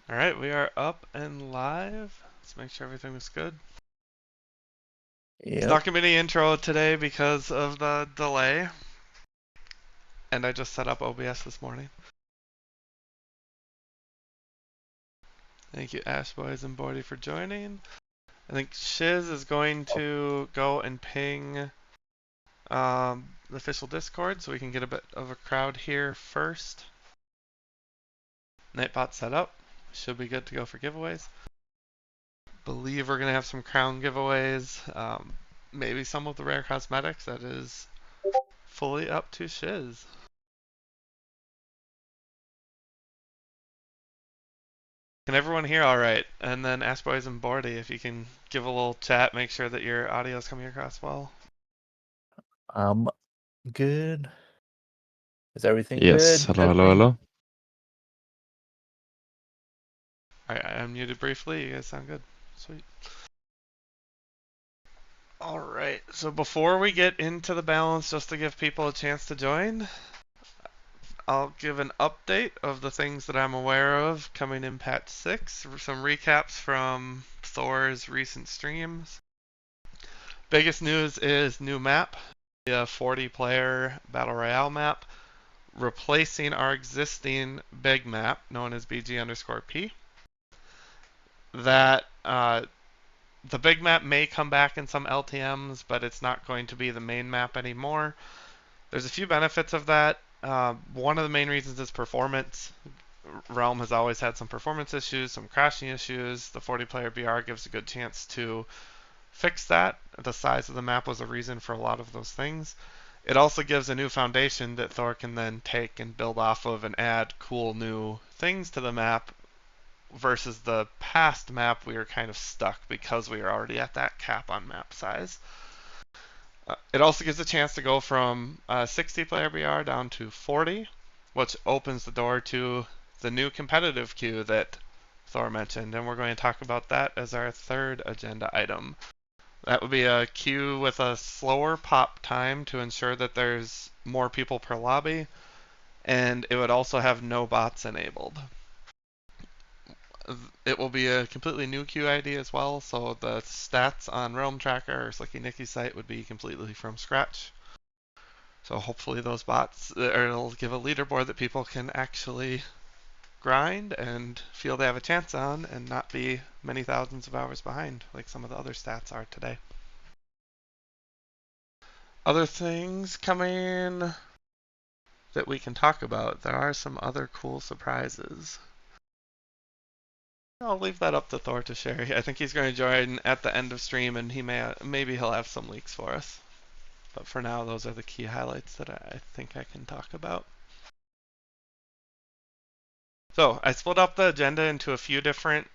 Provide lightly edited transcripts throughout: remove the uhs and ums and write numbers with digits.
All right, we are up and live. Let's make sure everything was good. It's Yep. not going to be any intro today because of the delay, and I just set up OBS this morning. Thank you, Ash Boys and Bordy, for joining. I think Shiz is going to go and ping the official Discord so we can get a bit of a crowd here first. Nightbot set up. Should be good to go for giveaways. Believe we're going to have some crown giveaways. Maybe some of the rare cosmetics. That is fully up to Shiz. Can everyone hear all right? And then Ash Boys and Bordy, if you can give a little chat, make sure that your audio is coming across well. I'm good. Is everything Yes, good? hello, hello, Everything? hello. Alright, I unmuted briefly. You guys sound good. Sweet. Alright, so before we get into the balance, just to give people a chance to join, I'll give an update of the things that I'm aware of coming in patch 6, some recaps from Thor's recent streams. Biggest news is new map, the 40-player Battle Royale map, replacing our existing big map known as BG_P. That the big map may come back in some LTMs, but it's not going to be the main map anymore. There's a few benefits of that. One of the main reasons is performance. Realm has always had some performance issues, some crashing issues. The 40-player BR gives a good chance to fix that. The size of the map was a reason for a lot of those things. It also gives a new foundation that Thor can then take and build off of and add cool new things to the map versus the past map we were kind of stuck because we were already at that cap on map size. It also gives a chance to go from 60 player BR down to 40, which opens the door to the new competitive queue that Thor mentioned, and we're going to talk about that as our third agenda item. That would be a queue with a slower pop time to ensure that there's more people per lobby, and it would also have no bots enabled. It will be a completely new queue ID as well, so the stats on Realm Tracker or Slicky Nicky's site would be completely from scratch. So hopefully those bots, or it'll give a leaderboard that people can actually grind and feel they have a chance on and not be many thousands of hours behind like some of the other stats are today. Other things coming that we can talk about. There are some other cool surprises. I'll leave that up to Thor to share. I think he's going to join at the end of stream, and maybe he'll have some leaks for us. But for now, those are the key highlights that I think I can talk about. So I split up the agenda into a few different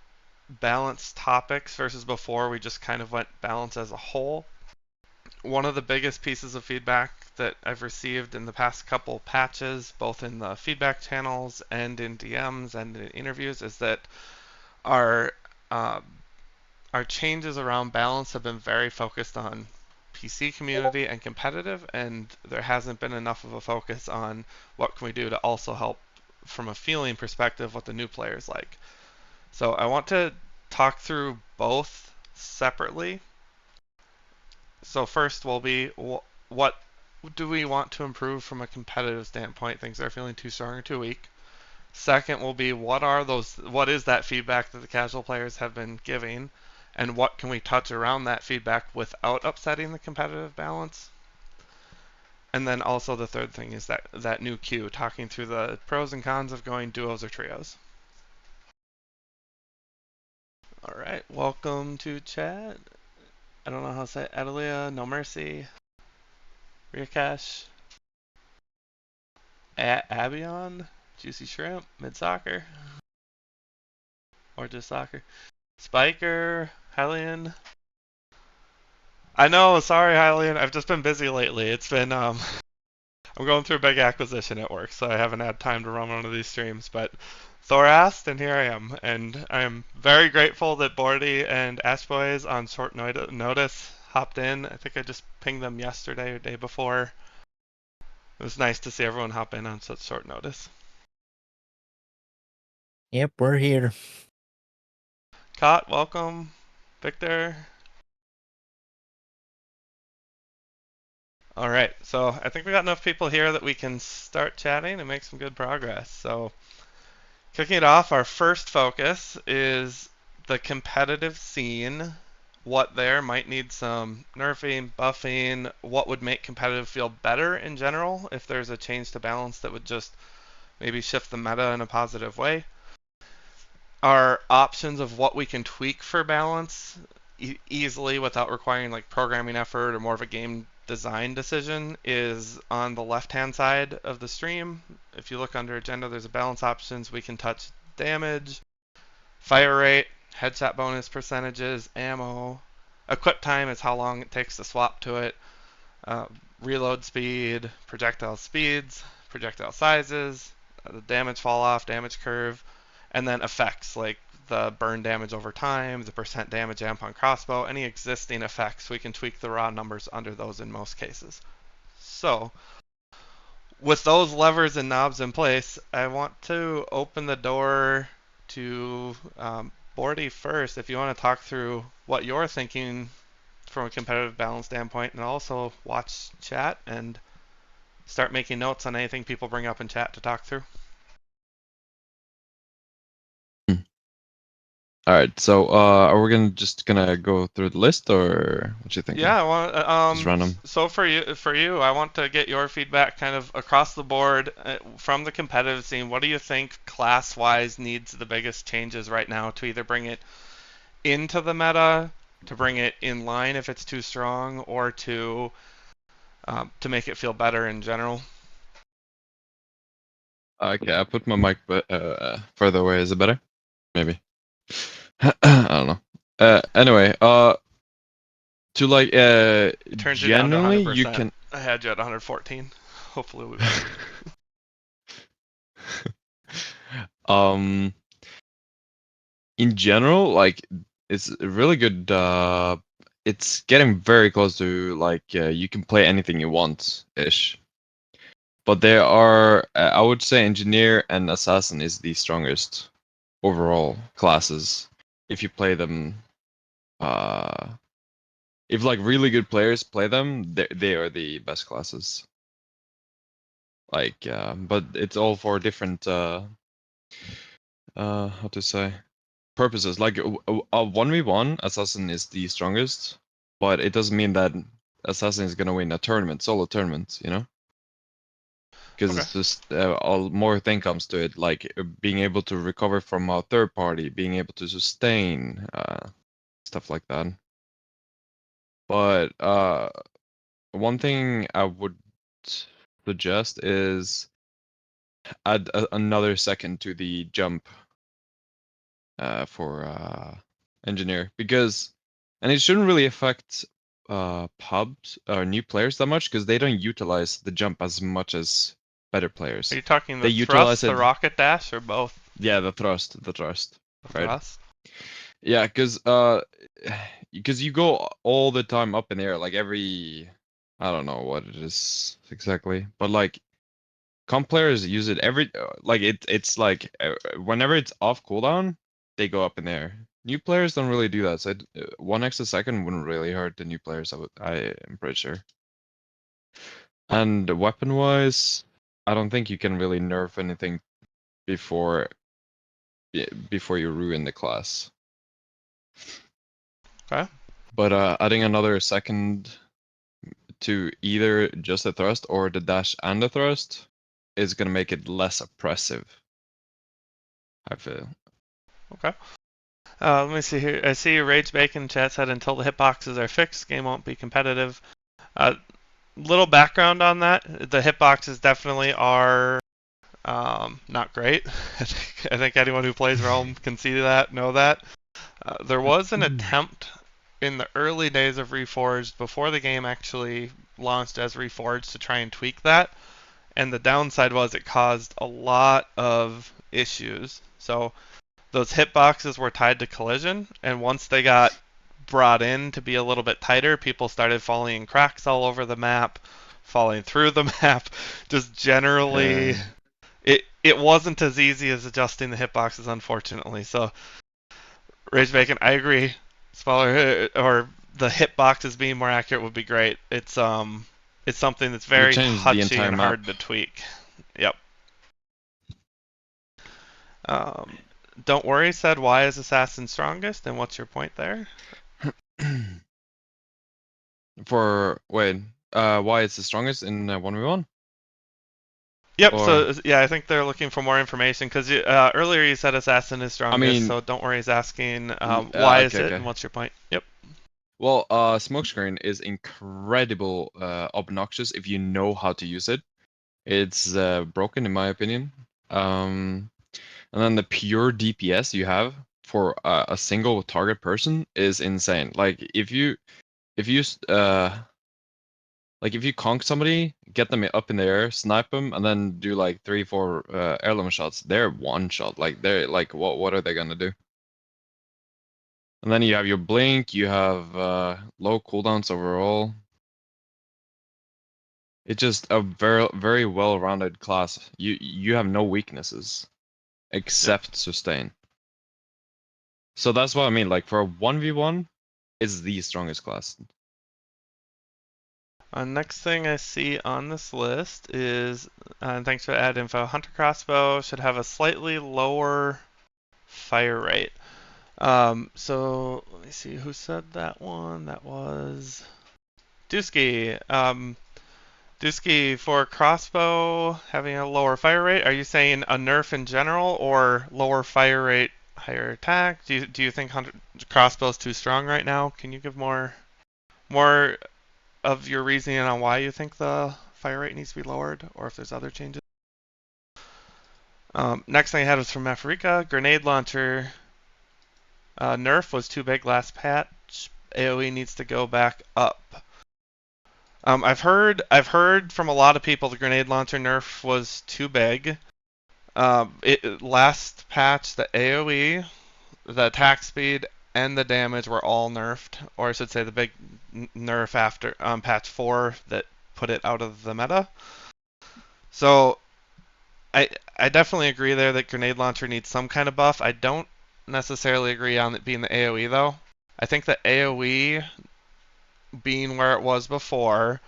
balance topics versus before we just kind of went balance as a whole. One of the biggest pieces of feedback that I've received in the past couple patches, both in the feedback channels and in DMs and in interviews, is that our uh, our changes around balance have been very focused on PC community and competitive, and there hasn't been enough of a focus on what can we do to also help from a feeling perspective what the new players like. So I want to talk through both separately. So first will be what do we want to improve from a competitive standpoint? Things that are feeling too strong or too weak. Second will be what is that feedback that the casual players have been giving, and what can we touch around that feedback without upsetting the competitive balance? And then also the third thing is that new queue, talking through the pros and cons of going duos or trios. All right, welcome to chat. I don't know how to say it. Adelia, No Mercy, Rikash, Abion, Juicy Shrimp, Mid Soccer, or just soccer. Spiker, Hellion. I know, sorry, Hylian. I've just been busy lately. It's been I'm going through a big acquisition at work, so I haven't had time to run one of these streams. But Thor asked, and here I am. And I am very grateful that Bordy and Ash Boys on short notice hopped in. I think I just pinged them yesterday or day before. It was nice to see everyone hop in on such short notice. Yep, we're here. Cot, welcome. Victor. All right, so I think we got enough people here that we can start chatting and make some good progress. So, kicking it off, our first focus is the competitive scene. What there might need some nerfing, buffing, what would make competitive feel better in general if there's a change to balance that would just maybe shift the meta in a positive way. Our options of what we can tweak for balance easily without requiring like programming effort or more of a game design decision is on the left hand side of the stream. If you look under agenda, there's a balance options. We can touch damage, fire rate, headshot bonus percentages, ammo. Equip time is how long it takes to swap to it. Uh, Reload speed, projectile speeds, projectile sizes, the damage fall off, damage curve, and then effects like the burn damage over time, the percent damage amp on crossbow, any existing effects. We can tweak the raw numbers under those in most cases. So, with those levers and knobs in place, I want to open the door to Bordy first. If you want to talk through what you're thinking from a competitive balance standpoint, and also watch chat and start making notes on anything people bring up in chat to talk through. All right, so are we gonna go through the list, or what you thinking? Yeah, I want Just random. so for you, I want to get your feedback kind of across the board from the competitive scene. What do you think class-wise needs the biggest changes right now to either bring it into the meta, to bring it in line if it's too strong, or to make it feel better in general? Okay, I put my mic further away. Is it better? Maybe. I don't know. Anyway, to like It turns you down to generally 100%. you can. I had you at 114. Hopefully we um, in general, like it's a really good. It's getting very close to like you can play anything you want ish. But there are, I would say, engineer and assassin is the strongest overall classes. If you play them, uh, if like really good players play them, they are the best classes. Like, but it's all for different, how to say, purposes. Like a 1v1 assassin is the strongest, but it doesn't mean that assassin is gonna win a tournament, solo tournament, you know? Because okay. it's just all more thing comes to it, like being able to recover from a third party, being able to sustain, stuff like that. But one thing I would suggest is add another second to the jump for engineer, because and it shouldn't really affect pubs or new players that much because they don't utilize the jump as much as better Are players. you talking They the utilize thrust, it. the rocket dash, or both? Yeah, the thrust, The right? thrust. Yeah, because you go all the time up in the air, like every, I don't know what it is exactly, but like comp players use it every, like it's like whenever it's off cooldown, they go up in the air. New players don't really do that, so 1 extra second wouldn't really hurt the new players. I am pretty sure. And weapon wise, I don't think you can really nerf anything before before you ruin the class. Okay. But adding another second to either just the thrust or the dash and the thrust is gonna make it less oppressive, I feel. Okay. Let me see here. I see Rage Bacon chat said until the hitboxes are fixed, game won't be competitive. Uh, Little background on that. The hitboxes definitely are not great. I think anyone who plays Realm can see that, know that. There was an attempt in the early days of Reforged, before the game actually launched as Reforged, to try and tweak that. And the downside was it caused a lot of issues. So those hitboxes were tied to collision, and once they got brought in to be a little bit tighter, people started falling in cracks all over the map, falling through the map. Just generally, Yeah. it it wasn't as easy as adjusting the hitboxes, unfortunately. So, Rage Bacon, I agree. Smaller or the hitboxes being more accurate would be great. It's something that's Would very change the touchy entire and map. hard to tweak. Yep. Um, don't worry said, why is Assassin strongest, and what's your point there? For wait, why it's the strongest in 1v1? Yep. Or So yeah, I think they're looking for more information because earlier you said Assassin is I strongest. mean, So don't worry is asking why is okay, it okay. and what's your point? Yep. Well, smokescreen is incredible obnoxious if you know how to use it. It's broken in my opinion. And then the pure DPS you have for a single target person is insane. Like if you like if you conk somebody, get them up in the air, snipe them, and then do like 3-4 heirloom shots, they're one shot. Like they're like what are they gonna do? And then you have your blink, you have low cooldowns overall. It's just a very well-rounded class. You have no weaknesses except sustain. So that's what I mean. Like for a 1v1, it's the strongest class. Next thing I see on this list is, thanks for the ad info, Hunter Crossbow should have a slightly lower fire rate. So let me see who said that one. That was Dusky. Dusky, for crossbow having a lower fire rate, are you saying a nerf in general or lower fire rate, higher attack? Do you think crossbow is too strong right now? Can you give more of your reasoning on why you think the fire rate needs to be lowered, or if there's other changes? Next thing I had was from Afrika. Grenade launcher nerf was too big last patch. AoE needs to go back up. I've heard from a lot of people the grenade launcher nerf was too big. Last patch, the AoE, the attack speed, and the damage were all nerfed, or I should say the big nerf after patch 4 that put it out of the meta. So I definitely agree there that grenade launcher needs some kind of buff. I don't necessarily agree on it being the AoE though. I think the AoE being where it was before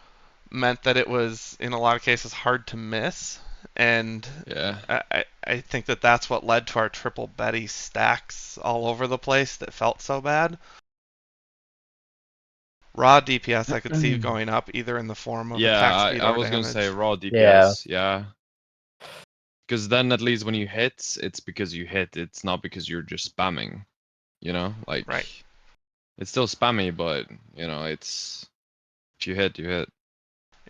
meant that it was in a lot of cases hard to miss, and Yeah. I think that that's what led to our triple Betty stacks all over the place that felt so bad. Raw DPS I could see going up either in the form of Yeah, attack speed I or was gonna say damage. raw Yeah. DPS. Yeah. Because then at least when you hit, it's because you hit. It's not because you're just spamming. You know, like Right. it's still spammy, but you know, it's if you hit, you hit.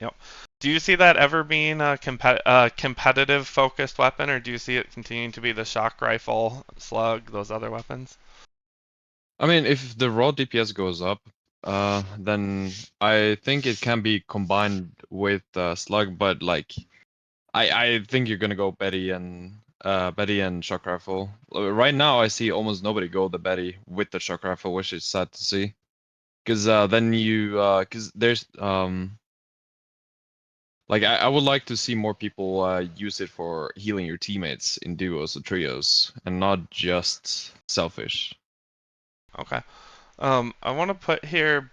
Yep. Do you see that ever being a competitive focused weapon, or do you see it continuing to be the shock rifle, slug, those other weapons? I mean, if the raw DPS goes up, then I think it can be combined with slug, but like I think you're gonna go Betty and shock rifle. Right now, I see almost nobody go the Betty with the shock rifle, which is sad to see. Because then you because there's like I would like to see more people use it for healing your teammates in duos or trios, and not just selfish. Okay. I want to put here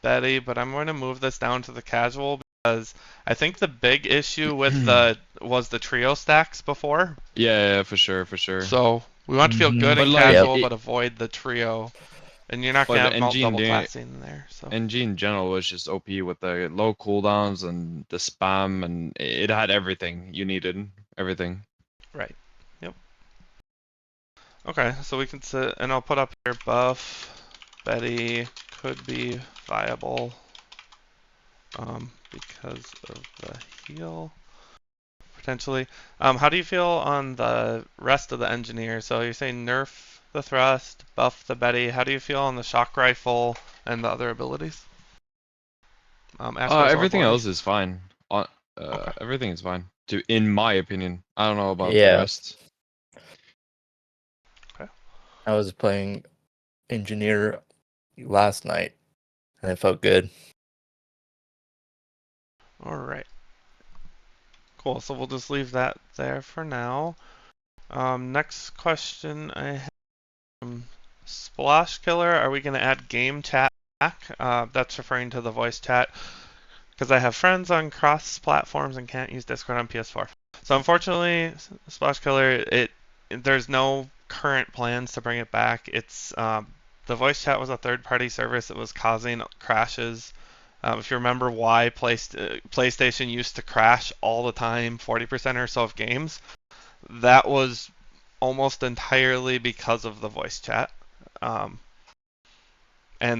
Betty, but I'm going to move this down to the casual because I think the big issue with the was the trio stacks before. Yeah, for sure, for sure. So we want to feel good But in like Yep. casual, but avoid the trio. And you're not but gonna have NG double classing in there. So NG in general was just OP with the low cooldowns and the spam, and it had everything you needed. Everything. right. Yep. Okay, so we can sit, and I'll put up here buff Betty could be viable because of the heal potentially. How do you feel on the rest of the engineer? So you're saying nerf the thrust, buff the Betty. How do you feel on the shock rifle and the other abilities? Asper's or Everything Bordy? else is fine. Okay. Everything is fine. In my opinion, I don't know about the Yeah. rest. Okay. I was playing engineer last night, and it felt good. All right. Cool. So we'll just leave that there for now. Next question I have from Splash Killer. Are we going to add game chat back? That's referring to the voice chat because I have friends on cross platforms and can't use Discord on PS4. So unfortunately, Splash Killer, there's no current plans to bring it back. It's the voice chat was a third-party service that was causing crashes. If you remember why PlayStation used to crash all the time, 40% or so of games, that was almost entirely because of the voice chat. And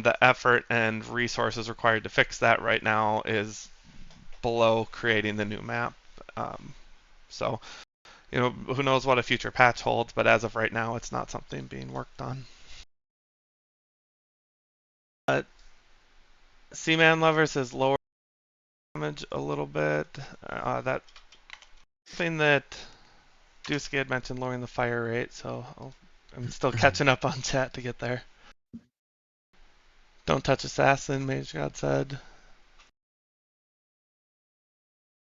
the effort and resources required to fix that right now is below creating the new map. So, who knows what a future patch holds, but as of right now, it's not something being worked on. Seaman Lover says lower damage a little bit. That thing that Dusky had mentioned lowering the fire rate, so I'm still catching up on chat to get there. Don't touch assassin, Mage God said.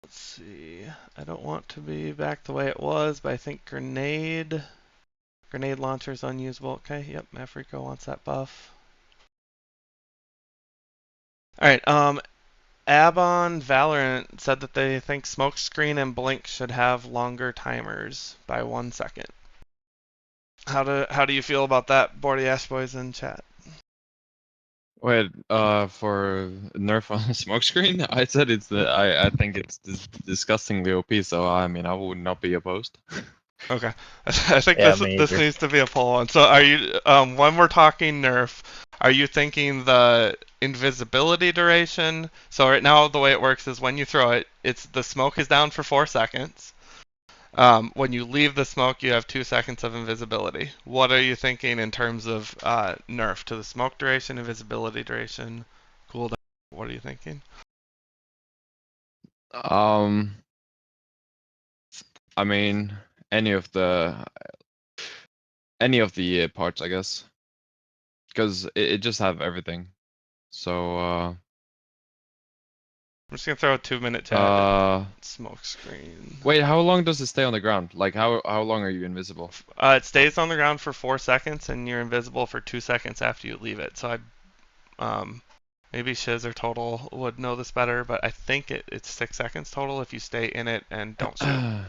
Let's see. I don't want to be back the way it was, but I think grenade launcher is unusable. Okay, yep, Africo wants that buff. Alright, Abon Valorant said that they think Smokescreen and Blink should have longer timers by 1 second. How do you feel about that, Bordy Ash Boys in chat? Wait, for nerf on the smokescreen, I said I think it's disgustingly OP. So I mean, I would not be opposed. Okay, I think Yeah, this me this either. needs to be a poll one. So are you when we're talking nerf, are you thinking the invisibility duration? So right now the way it works is when you throw it, it's the smoke is down for 4 seconds. When you leave the smoke, you have 2 seconds of invisibility. What are you thinking in terms of nerf to the smoke duration, invisibility duration, cooldown? What are you thinking? I mean, any of the parts, I guess, because it just have everything. So I'm just gonna throw a 2-minute chat. Smoke screen. wait, how long does it stay on the ground? Like how long are you invisible? It stays on the ground for 4 seconds, and you're invisible for 2 seconds after you leave it. So maybe Shiz or Total would know this better, but I think it's 6 seconds total if you stay in it and don't shoot.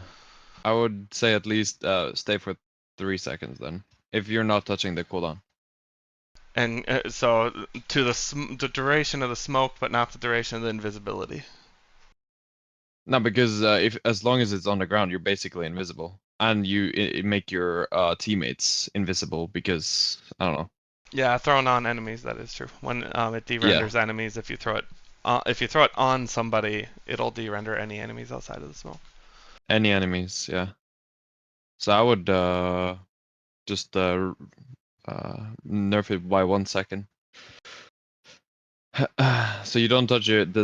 I would say at least stay for 3 seconds then, if you're not touching the cooldown. And so to the duration of the smoke, but not the duration of the invisibility. No, because if as long as it's on the ground, you're basically invisible, and you make your teammates invisible because I don't know. Yeah, throwing on enemies, that is true. When it Yeah, de-renders enemies, if you throw it on somebody, it'll de-render any enemies outside of the smoke. any enemies, yeah. So I would just nerf it by 1 second. So you don't touch it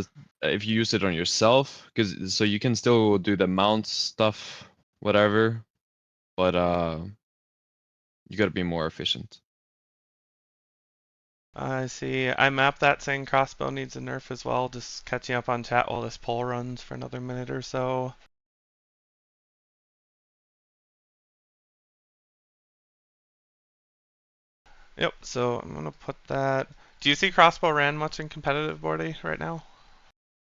if you use it on yourself, because so you can still do the mount stuff, whatever, but you gotta be more efficient. I see. I mapped that saying crossbow needs a nerf as well. Just catching up on chat while this poll runs for another minute or so. Yep, so I'm gonna put that. Do you see crossbow ran much in competitive Bordy right now?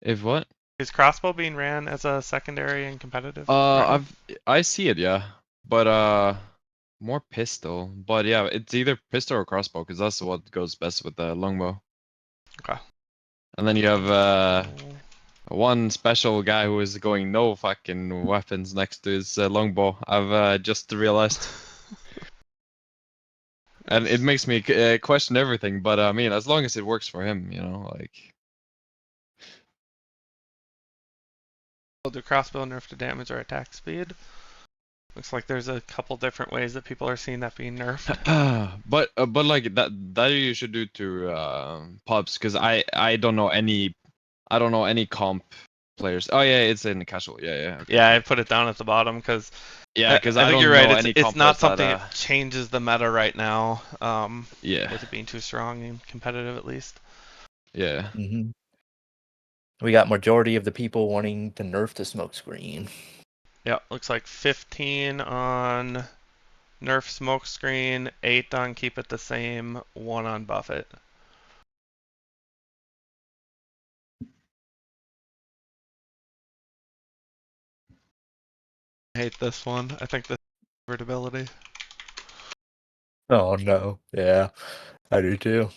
If what? Is crossbow being ran as a secondary in competitive right now? I see it, yeah, but more pistol. But yeah, it's either pistol or crossbow because that's what goes best with the longbow. Okay. And then you have one special guy who is going no fucking weapons next to his longbow. I've just realized. And it makes me question everything, but I mean, as long as it works for him, like. We'll do crossbow nerf to damage or attack speed. Looks like there's a couple different ways that people are seeing that being nerfed. But like that you should do to pubs because I don't know any comp players. Oh yeah, it's in casual. Yeah. Okay. Yeah, I put it down at the bottom because Yeah, because I I think you're don't right. know It's any it's comp not players that something that changes the meta right now. yeah. With it being too strong and competitive at least. Yeah. Hmm. We got majority of the people wanting to nerf the smokescreen. Yeah, looks like 15 on nerf smokescreen, 8 on keep it the same, 1 on buff it. I hate this one. I think this is ability. Oh no. Yeah, I do too.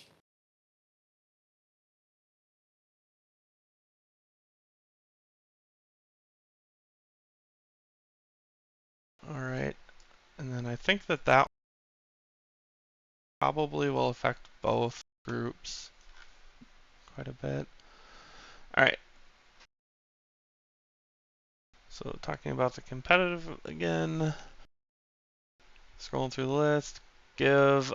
Alright, and then I think that probably will affect both groups quite a bit. Alright. So talking about the competitive again. Scrolling through the list. Give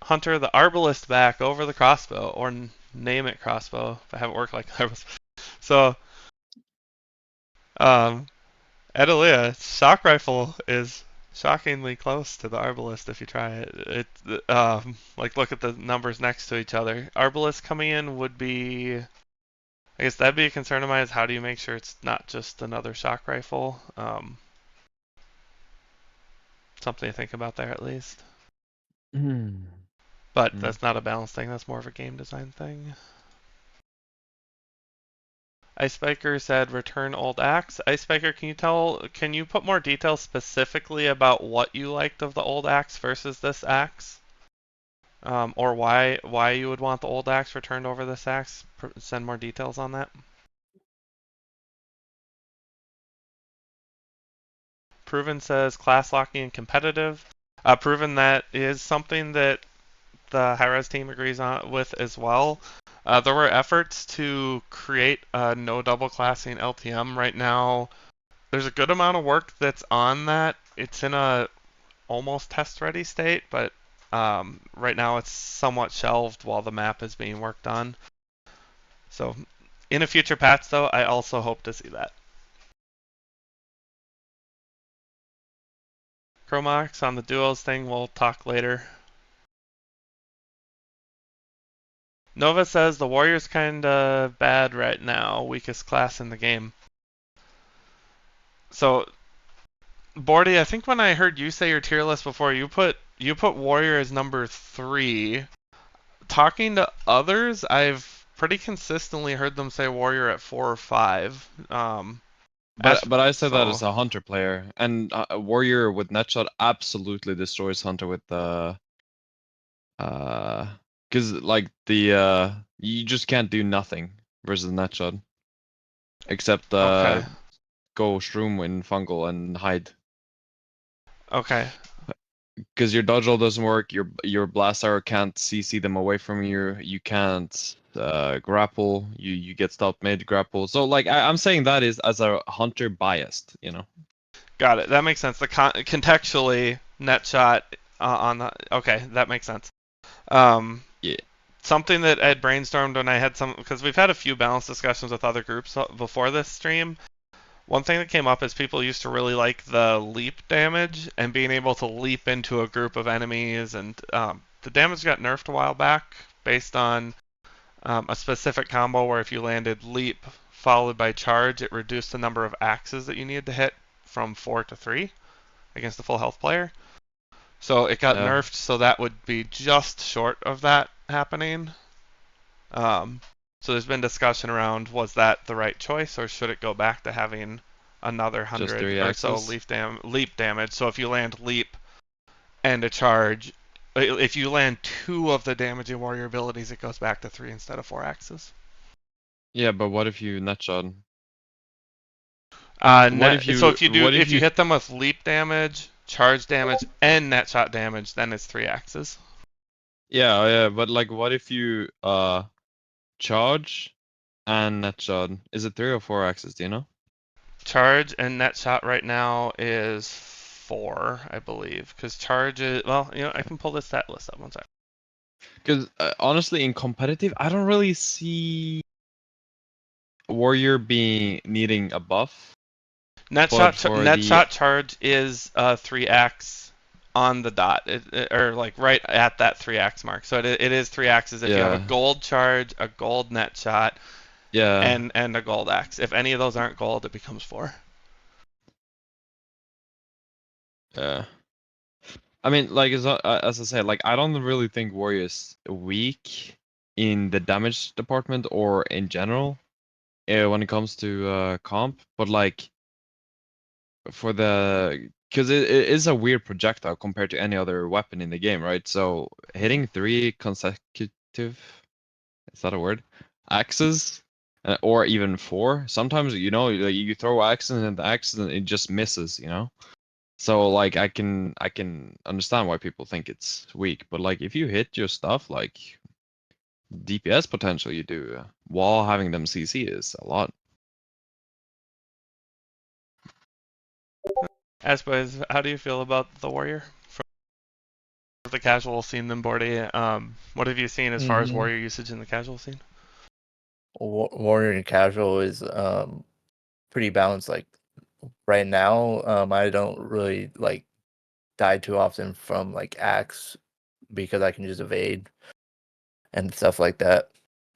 Hunter the Arbalist back over the crossbow, or name it crossbow if I haven't worked like Arbalist. So, Edelia, shock rifle is shockingly close to the Arbalist if you try it. Like look at the numbers next to each other. Arbalist coming in would be, I guess that'd be a concern of mine. Is how do you make sure it's not just another shock rifle? Something to think about there at least. But that's not a balance thing. That's more of a game design thing. Ice Spiker said return old axe. Ice Spiker, can you put more details specifically about what you liked of the old axe versus this axe? Or why you would want the old axe returned over this axe? Send more details on that. Proven says class locking and competitive. Proven that is something that the high-res team agrees on with as well. There were efforts to create a no double classing LTM right now. There's a good amount of work that's on that. It's in a almost test ready state, but right now it's somewhat shelved while the map is being worked on. So in a future patch though, I also hope to see that. Chromax on the duos thing, we'll talk later. Nova says the Warrior's kinda bad right now, weakest class in the game. So, Bordy, I think when I heard you say your tier list before, you put Warrior as number 3. Talking to others, I've pretty consistently heard them say Warrior at 4 or 5. But I said that So as a Hunter player, and Warrior with Netshot absolutely destroys Hunter with the because like the you just can't do nothing versus Netshot except okay, go Shroom in Fungal and hide. okay, Because your dodge roll doesn't work, your blast arrow can't CC them away from you. You can't grapple. You get stopped mid grapple. So like I'm saying that is as a Hunter biased, you know. got it. That makes sense. The contextually net shot on the okay, that makes sense. Yeah. Something that I had brainstormed when I had some, because we've had a few balance discussions with other groups before this stream. One thing that came up is people used to really like the leap damage and being able to leap into a group of enemies, and the damage got nerfed a while back based on a specific combo where if you landed leap followed by charge, it reduced the number of axes that you needed to hit from 4 to 3 against the full health player. So it got nerfed, so that would be just short of that happening. So there's been discussion around was that the right choice, or should it go back to having another Just 100 3 or so axes. leap damage? So if you land leap and a charge, if you land 2 of the damaging warrior abilities, it goes back to 3 instead of 4 axes. Yeah, but what if you Netshot? So What if if you you hit them with leap damage, charge damage, and net shot damage, then it's 3 axes. yeah, but like what if you charge and Netshot? Is it 3 or 4 axes, do you know? Charge and net shot right now is 4, I believe. Because charge is, well, I can pull this stat list up one second. Because honestly, in competitive, I don't really see Warrior being needing a buff. Net But shot, for net the shot charge is 3x on the dot, or like right at that 3x mark. So it is 3 axes if you have a yeah, gold charge, a gold net shot, Yeah. and a gold axe. If any of those aren't gold, it becomes 4. Yeah. I mean, like as I said, like I don't really think Warrior's weak in the damage department or in general when it comes to comp, but like for the because it is a weird projectile compared to any other weapon in the game, right? So hitting 3 consecutive, is that a word? Axes, or even 4. Sometimes like, you throw axes and the axes and it just misses, you know. So like I can understand why people think it's weak, but like if you hit your stuff, like DPS potential you do while having them CC is a lot. As boys, how do you feel about the warrior from the casual scene then, Bordy? What have you seen as far as Mm-hmm. warrior usage in the casual scene? Warrior and casual is pretty balanced. Like right now, I don't really like die too often from like axe because I can just evade and stuff like that.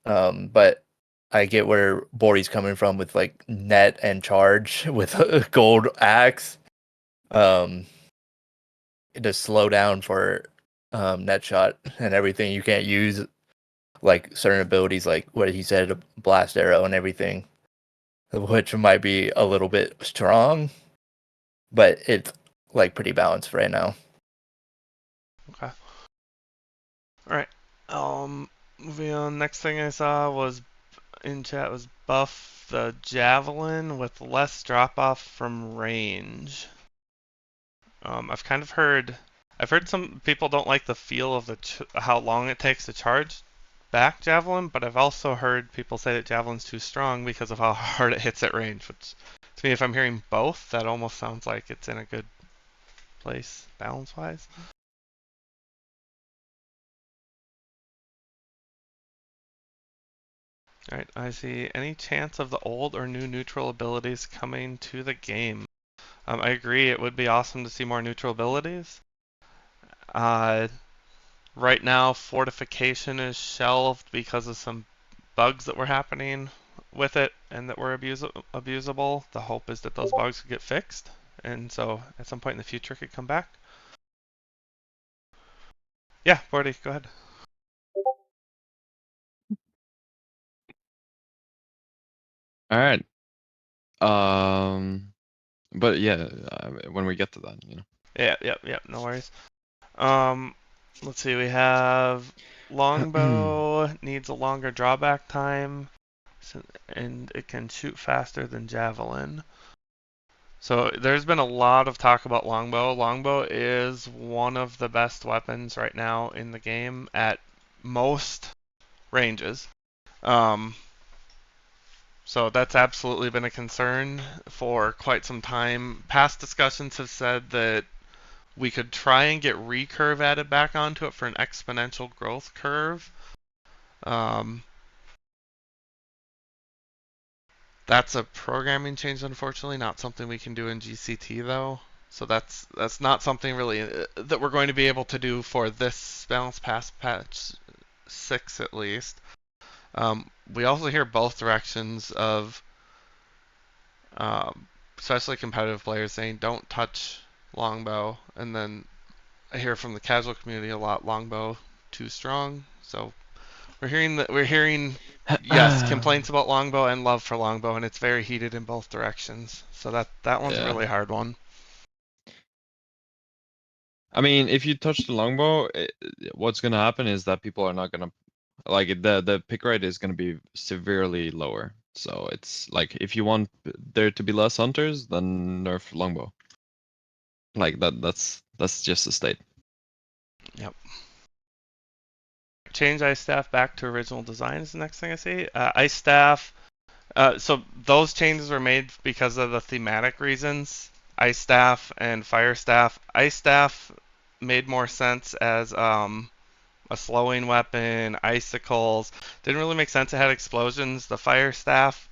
But I get where Bordy's coming from with like net and charge with a gold axe. Um, to slow down for net shot and everything. You can't use like certain abilities like what he said, blast arrow and everything, which might be a little bit strong, but it's like pretty balanced right now. Okay. All right. Moving on. Next thing I saw was in chat was buff the javelin with less drop off from range. I've kind of heard, I've heard some people don't like the feel of how long it takes to charge back javelin, but I've also heard people say that javelin's too strong because of how hard it hits at range. Which, to me, if I'm hearing both, that almost sounds like it's in a good place balance-wise. All right, I see any chance of the old or new neutral abilities coming to the game. I agree, it would be awesome to see more neutral abilities. Uh, right now, fortification is shelved because of some bugs that were happening with it and that were abusable. The hope is that those bugs could get fixed, and so at some point in the future it could come back. Yeah, Bordy, go ahead. All right. But yeah, when we get to that, you know. Yeah, no worries. Um, let's see, we have longbow needs a longer drawback time, and it can shoot faster than javelin. So there's been a lot of talk about longbow. Longbow is one of the best weapons right now in the game at most ranges. Um, so that's absolutely been a concern for quite some time. Past discussions have said that we could try and get recurve added back onto it for an exponential growth curve. Um, that's a programming change, unfortunately, not something we can do in GCT though. So that's not something really that we're going to be able to do for this balance pass patch 6 at least. We also hear both directions of, especially competitive players saying don't touch longbow, and then I hear from the casual community a lot longbow too strong. So we're hearing yes complaints about longbow and love for longbow, and it's very heated in both directions. So that one's a Yeah. really hard one. I mean, if you touch the longbow, what's gonna happen is that people are not gonna like the pick rate is gonna be severely lower. So it's like if you want there to be less hunters, then nerf longbow. Like that's just a state. Yep. Change ice staff back to original design is the next thing I see. Ice staff. So those changes were made because of the thematic reasons. Ice staff and fire staff. Ice staff made more sense as a slowing weapon. Icicles didn't really make sense. It had explosions. The fire staff,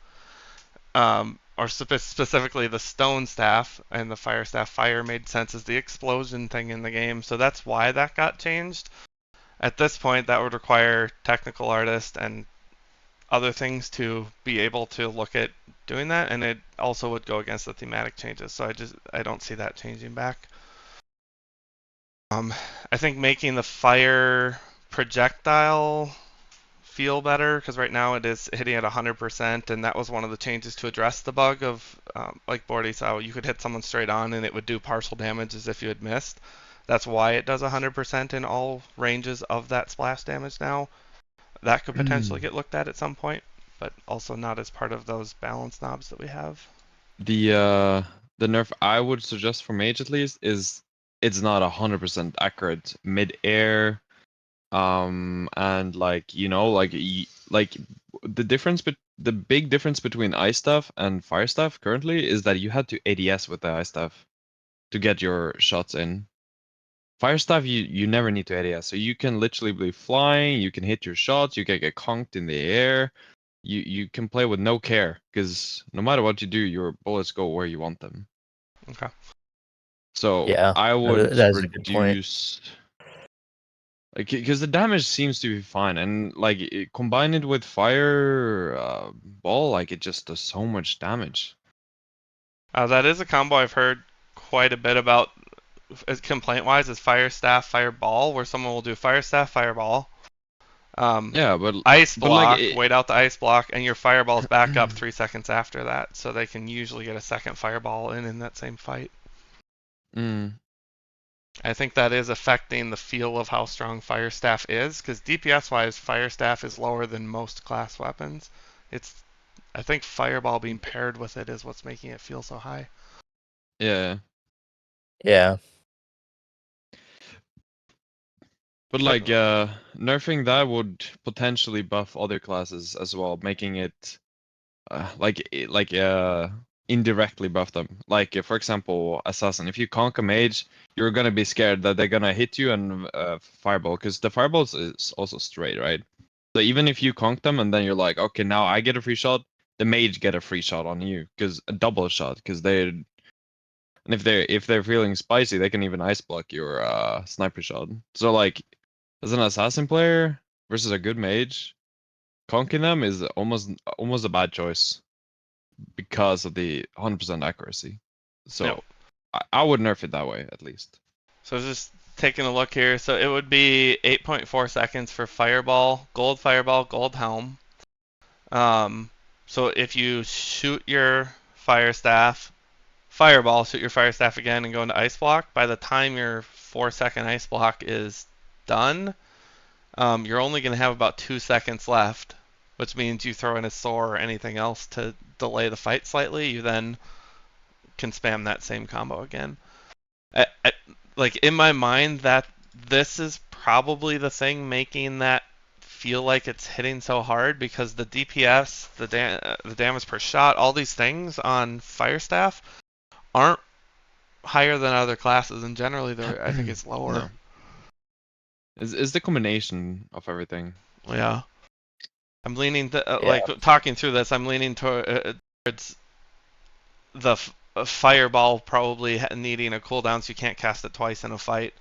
or specifically the stone staff and the fire staff, fire made sense as the explosion thing in the game. So that's why that got changed. At this point, that would require technical artist and other things to be able to look at doing that, and it also would go against the thematic changes. So I don't see that changing back. I think making the fire projectile feel better, because right now it is hitting at 100%, and that was one of the changes to address the bug of like Bordy saw, you could hit someone straight on and it would do partial damage as if you had missed. That's why it does 100% in all ranges of that splash damage now. That could potentially get looked at some point, but also not as part of those balance knobs that we have. The nerf I would suggest for mage at least is it's not 100% accurate mid-air, and like like the big difference between ice stuff and fire stuff currently is that you had to ADS with the ice stuff to get your shots in. Fire stuff you never need to ADS, so you can literally be flying, you can hit your shots, you can get conked in the air. You can play with no care because no matter what you do, your bullets go where you want them. Okay. So Yeah, I would that's a good point. reduce, like, because the damage seems to be fine, and like combine it with fire ball, like it just does so much damage. That is a combo I've heard quite a bit about complaint wise is fire staff, fireball, where someone will do fire staff, fireball. Yeah, Ice but like block, wait out the ice block, and your fireball's back up 3 seconds after that, so they can usually get a second fireball in that same fight. mm, I think that is affecting the feel of how strong fire staff is, because DPS wise, fire staff is lower than most class weapons. It's, I think fireball being paired with it is what's making it feel so high. yeah, Yeah, but like nerfing that would potentially buff other classes as well, making it indirectly buff them. Like for example, assassin. If you conk a mage, you're gonna be scared that they're gonna hit you and fireball, because the fireballs is also straight, right? So even if you conk them and then you're like, okay, now I get a free shot, the mage get a free shot on you, because a double shot, because they and if they're feeling spicy, they can even ice block your sniper shot. So like, as an assassin player versus a good mage, conking them is almost a bad choice because of the 100% accuracy. Yep. So I would nerf it that way at least. So just taking a look here. So it would be 8.4 seconds for fireball, gold helm. So if you shoot your fire staff, fireball, shoot your fire staff again, and go into ice block, by the time your 4 second ice block is done, you're only going to have about 2 seconds left, which means you throw in a sword or anything else to delay the fight slightly. You then can spam that same combo again. Like in my mind, that this is probably the thing making that feel like it's hitting so hard, because the DPS, the damage per shot, all these things on fire staff aren't higher than other classes, and generally I think it's lower. No. Is the combination of everything. Yeah. I'm leaning Yeah. like talking through this. I'm leaning towards the fireball probably needing a cooldown, so you can't cast it twice in a fight,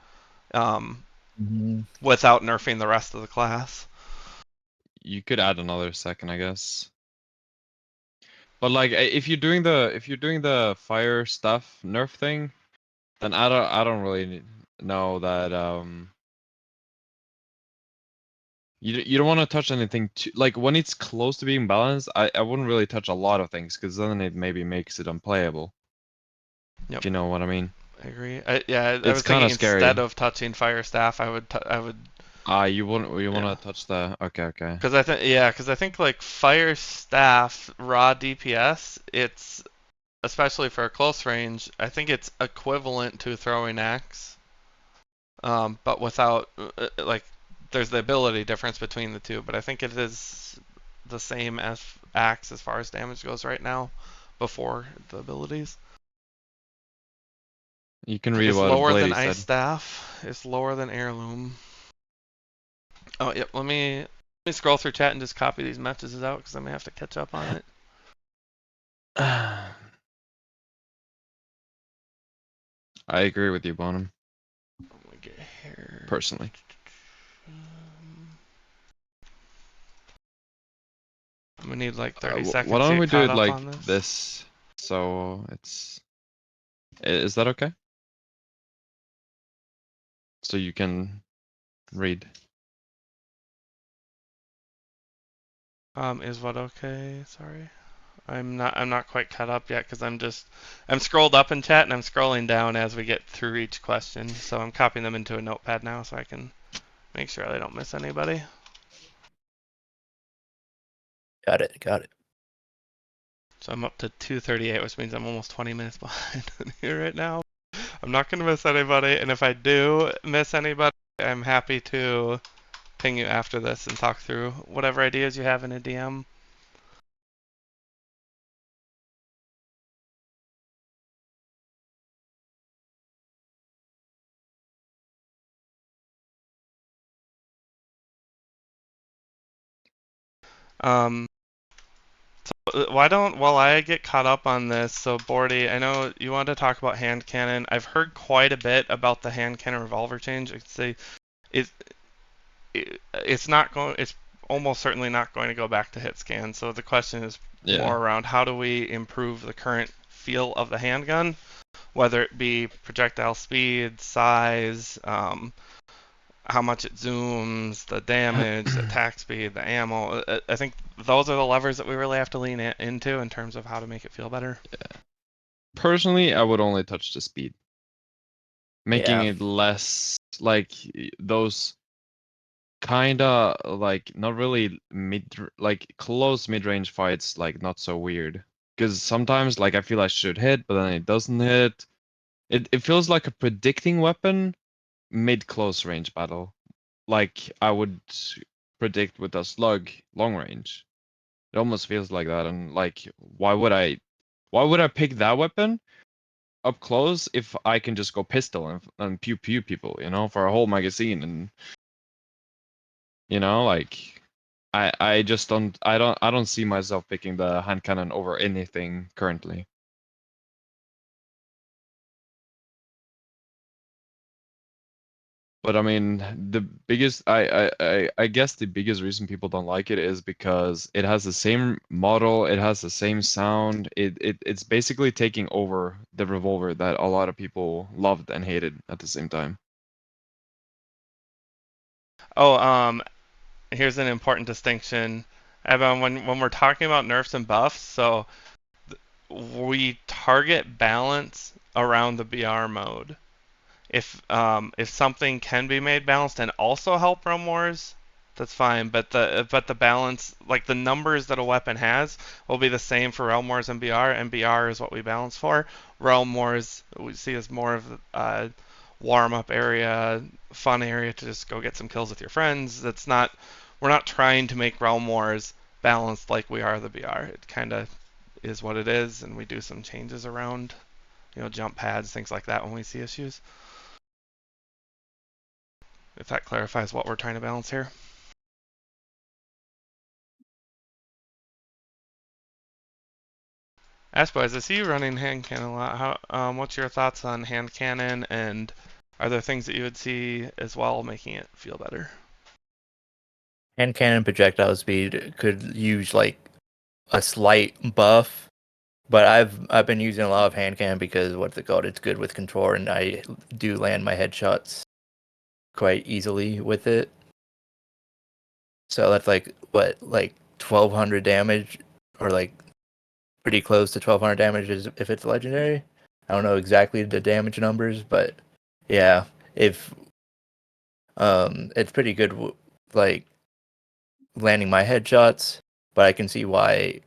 Mhm. without nerfing the rest of the class. You could add another second, I guess. But like if you're doing the fire stuff nerf thing, then I don't really know that you don't want to touch anything too, like when it's close to being balanced. I wouldn't really touch a lot of things, because then it maybe makes it unplayable. Yep. If you know what I mean. I agree. I It's was kind thinking of instead scary. of touching fire staff, I would, You want yeah. to touch the okay. Because I think like fire staff raw DPS, it's especially for a close range. I think it's equivalent to throwing axe, but without like there's the ability difference between the two. But I think it is the same as axe as far as damage goes right now, before the abilities. You can read It's what lower than Blady ice said. staff. It's lower than heirloom. Oh, yep. Let me scroll through chat and just copy these messages out, because I may have to catch up on it. I agree with you, Bonham, Let me get here. personally. I'm gonna need like 30 Why seconds to don't get we do caught it up like on this. this? So is that okay? So you can read. Is what okay? Sorry. I'm not quite caught up yet because I'm scrolled up in chat and I'm scrolling down as we get through each question. So I'm copying them into a notepad now so I can make sure I don't miss anybody. Got it. Got it. So I'm up to 2:38, which means I'm almost 20 minutes behind here right now. I'm not gonna miss anybody, and if I do miss anybody, I'm happy to ping you after this and talk through whatever ideas you have in a DM. Um, while I get caught up on this, so Bordy, I know you wanted to talk about hand cannon. I've heard quite a bit about the hand cannon revolver change. It, it's not going, it's almost certainly not going to go back to hit scan. So the question is Yeah. more around how do we improve the current feel of the handgun, whether it be projectile speed, size, how much it zooms, the damage, the attack speed, the ammo. I think those are the levers that we really have to lean into in terms of how to make it feel better. Personally, I would only touch the speed, making Yeah. it less like those kinda like not really like close mid-range fights, like not so weird. Because sometimes like I feel I should hit, but then it doesn't hit. It feels like a predicting weapon mid close range battle. Like I would predict with a slug long range. It almost feels like that, and like why would I pick that weapon up close if I can just go pistol and pew pew people, for a whole magazine, and like I just don't see myself picking the hand cannon over anything currently. But I mean, the biggest I guess the biggest reason people don't like it is because it has the same model, it has the same sound. It's basically taking over the revolver that a lot of people loved and hated at the same time. Oh, here's an important distinction. Evan, when we're talking about nerfs and buffs, so we target balance around the BR mode. If something can be made balanced and also help Realm Wars, that's fine. But the balance, like the numbers that a weapon has, will be the same for Realm Wars and BR is what we balance for. Realm Wars we see as more of a warm up area, fun area to just go get some kills with your friends. We're not trying to make Realm Wars balanced like we are the BR. It kind of is what it is, and we do some changes around, jump pads, things like that when we see issues. If that clarifies what we're trying to balance here. Ashboys, I see you running hand cannon a lot. What's your thoughts on hand cannon, and are there things that you would see as well making it feel better? Hand cannon projectile speed could use like a slight buff, but I've been using a lot of hand cannon because what's it called? It's good with control, and I do land my headshots quite easily with it. So that's like 1200 damage, or like pretty close to 1200 damage if it's legendary. I don't know exactly the damage numbers, but yeah, if it's pretty good like landing my headshots, but I can see why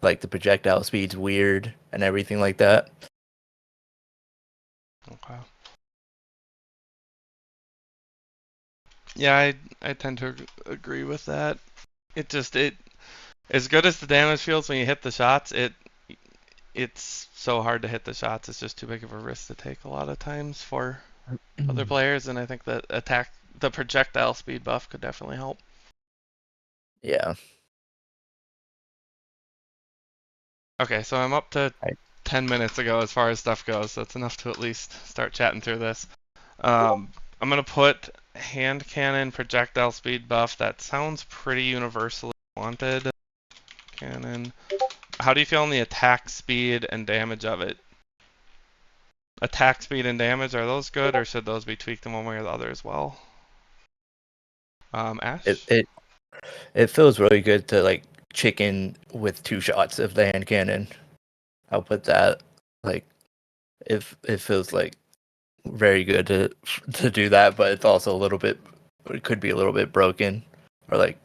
like the projectile speed's weird and everything like that. Okay. Yeah, I tend to agree with that. It as good as the damage feels when you hit the shots, it's so hard to hit the shots. It's just too big of a risk to take a lot of times for other players, and I think that the projectile speed buff could definitely help. Yeah. Okay, so I'm up to Right. 10 minutes ago as far as stuff goes, so it's enough to at least start chatting through this. I'm going to put hand cannon projectile speed buff. That sounds pretty universally wanted. cannon. How do you feel on the attack speed and damage of it? Attack speed and damage, are those good, or should those be tweaked in one way or the other as well? It Ash? it it feels really good to like chicken with 2 shots of the hand cannon. I'll put that. Like, it feels like very good to do that, but it's also a little bit. It could be a little bit broken, or like.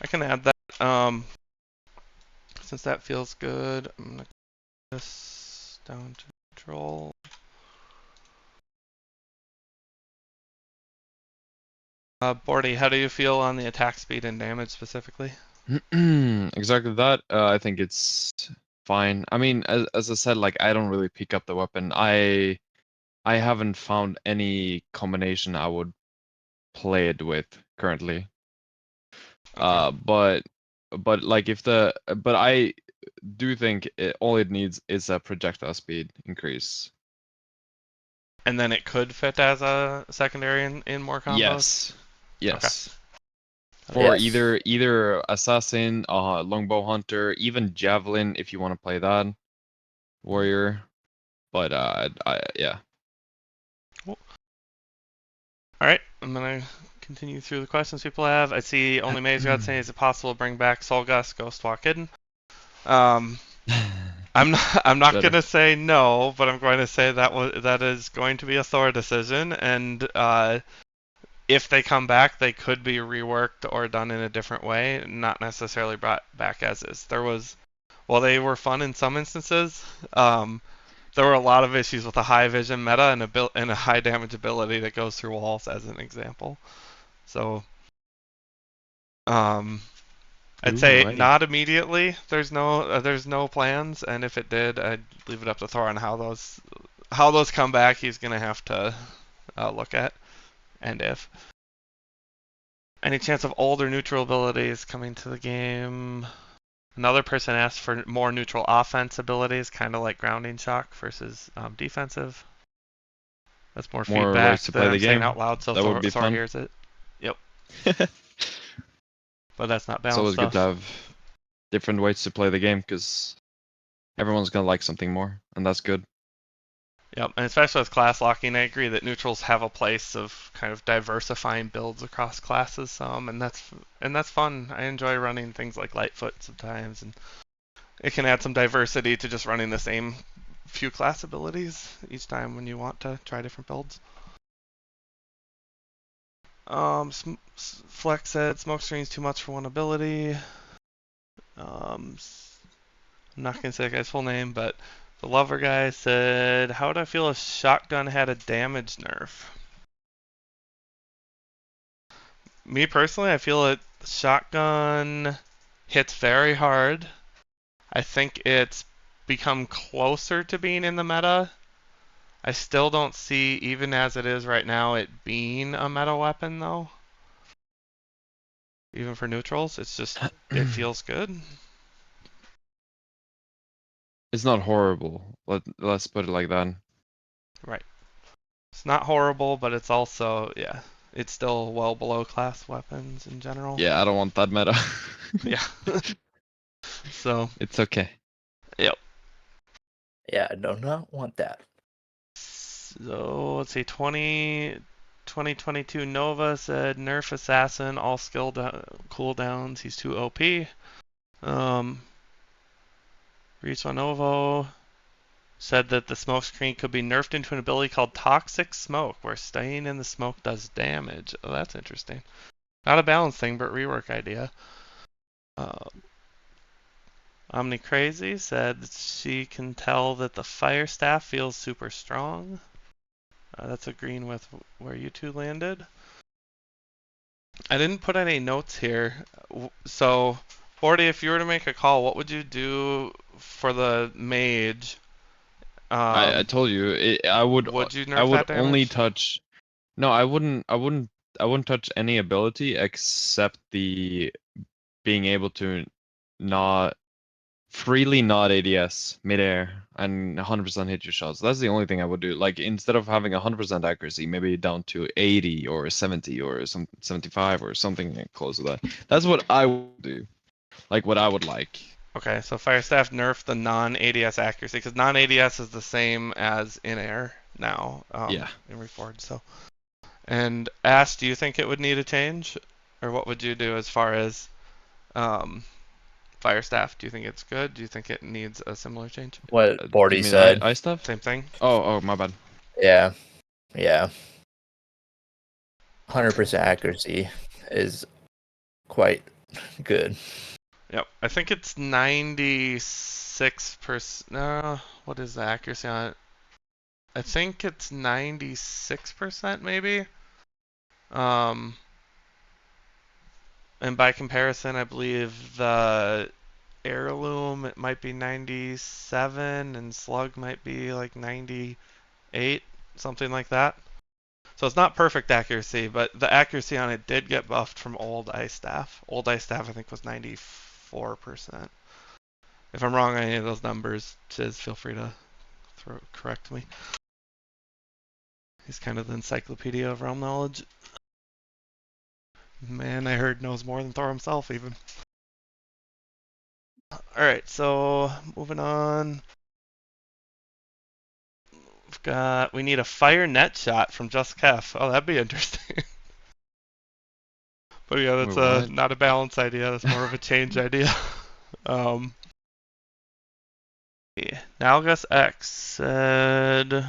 I can add that. Since that feels good, I'm gonna put this down to neutral. Bordy, how do you feel on the attack speed and damage specifically? Exactly that. I think it's fine. I mean, as I said, like I don't really pick up the weapon. I haven't found any combination I would play it with currently. Okay. But like if the but I do think all it needs is a projectile speed increase. And then it could fit as a secondary in more combos? Yes. Okay. Yes. For Yes. either assassin, longbow hunter, even javelin if you want to play that warrior. But yeah. Cool. Alright, I'm gonna continue through the questions people have. I see only Maze God saying, is it possible to bring back Solgus, Ghost Walk Hidden? I'm not Better. gonna say no, but I'm going to say that is going to be a Thor decision, and if they come back, they could be reworked or done in a different way, not necessarily brought back as is. While they were fun in some instances, there were a lot of issues with a high vision meta and a high damage ability that goes through walls, as an example. So, I'd Ooh, say right. not immediately. There's no plans, and if it did, I'd leave it up to Thor on how those come back. He's gonna have to look at, and if any chance of older neutral abilities coming to the game. Another person asked for more neutral offense abilities, kind of like grounding shock versus defensive. That's more More ways feedback to that play the I'm saying game. out loud, so That would be Thor fun. hears it. Yep, but that's not It's balanced always good to stuff. have different ways to play the game because everyone's gonna like something more, and that's good. Yep, and especially with class locking, I agree that neutrals have a place of kind of diversifying builds across classes some, and that's fun. I enjoy running things like Lightfoot sometimes, and it can add some diversity to just running the same few class abilities each time when you want to try different builds. Flex said smokescreen's too much for one ability. I'm not gonna say the guy's full name, but the lover guy said, "How would I feel if shotgun had a damage nerf?" Me personally, I feel it. Shotgun hits very hard. I think it's become closer to being in the meta. I still don't see, even as it is right now, it being a meta weapon though. Even for neutrals, it feels good. It's not horrible. Let's put it like that. Right. It's not horrible, but it's also, yeah, it's still well below class weapons in general. Yeah, I don't want that meta. Yeah. So, It's okay. yep. Yeah, I do not want that. So, let's see, 2022 Nova said nerf assassin, all skill cooldowns, he's too OP. Reach on Novo said that the smoke screen could be nerfed into an ability called Toxic Smoke, where staying in the smoke does damage. Oh, that's interesting. Not a balance thing, but rework idea. Uh, Omni Crazy said that she can tell that the fire staff feels super strong. That's agreeing with where you two landed. I didn't put any notes here. So, Bordy, if you were to make a call, what would you do for the mage? I told you Would you I nerf would that only damage? touch. No, I wouldn't touch any ability except the being able to not freely not ADS midair. and 100% hit your shots. That's the only thing I would do. Like instead of having 100% accuracy, maybe down to 80 or 70 or some 75 or something close to that. That's what I would do. Like what I would like. Okay, so Firestaff nerfed the non-ADS accuracy because non-ADS is the same as in air now Yeah. in Reforged. So, and Ash, do you think it would need a change, or what would you do as far as Firestaff? Do you think it's good? Do you think it needs a similar change? What Do you Bordy mean said. I stuff? Same thing. Oh, my bad. Yeah. 100% accuracy is quite good. Yep, I think it's 96%. No, what is the accuracy on it? I think it's 96% maybe. Um, and by comparison, I believe the heirloom it might be 97 and slug might be like 98, something like that. So it's not perfect accuracy, but the accuracy on it did get buffed from old ice staff. Old ice staff I think was 94%. If I'm wrong on any of those numbers, Chiz, feel free to correct me. He's kind of the encyclopedia of realm knowledge. Man, I heard knows more than Thor himself even. Alright, so moving on. We need a fire net shot from Just Kef. Oh, that'd be interesting. But yeah, Wait, that's what? not a balance idea. That's more of a change idea. Um, Nalgus X said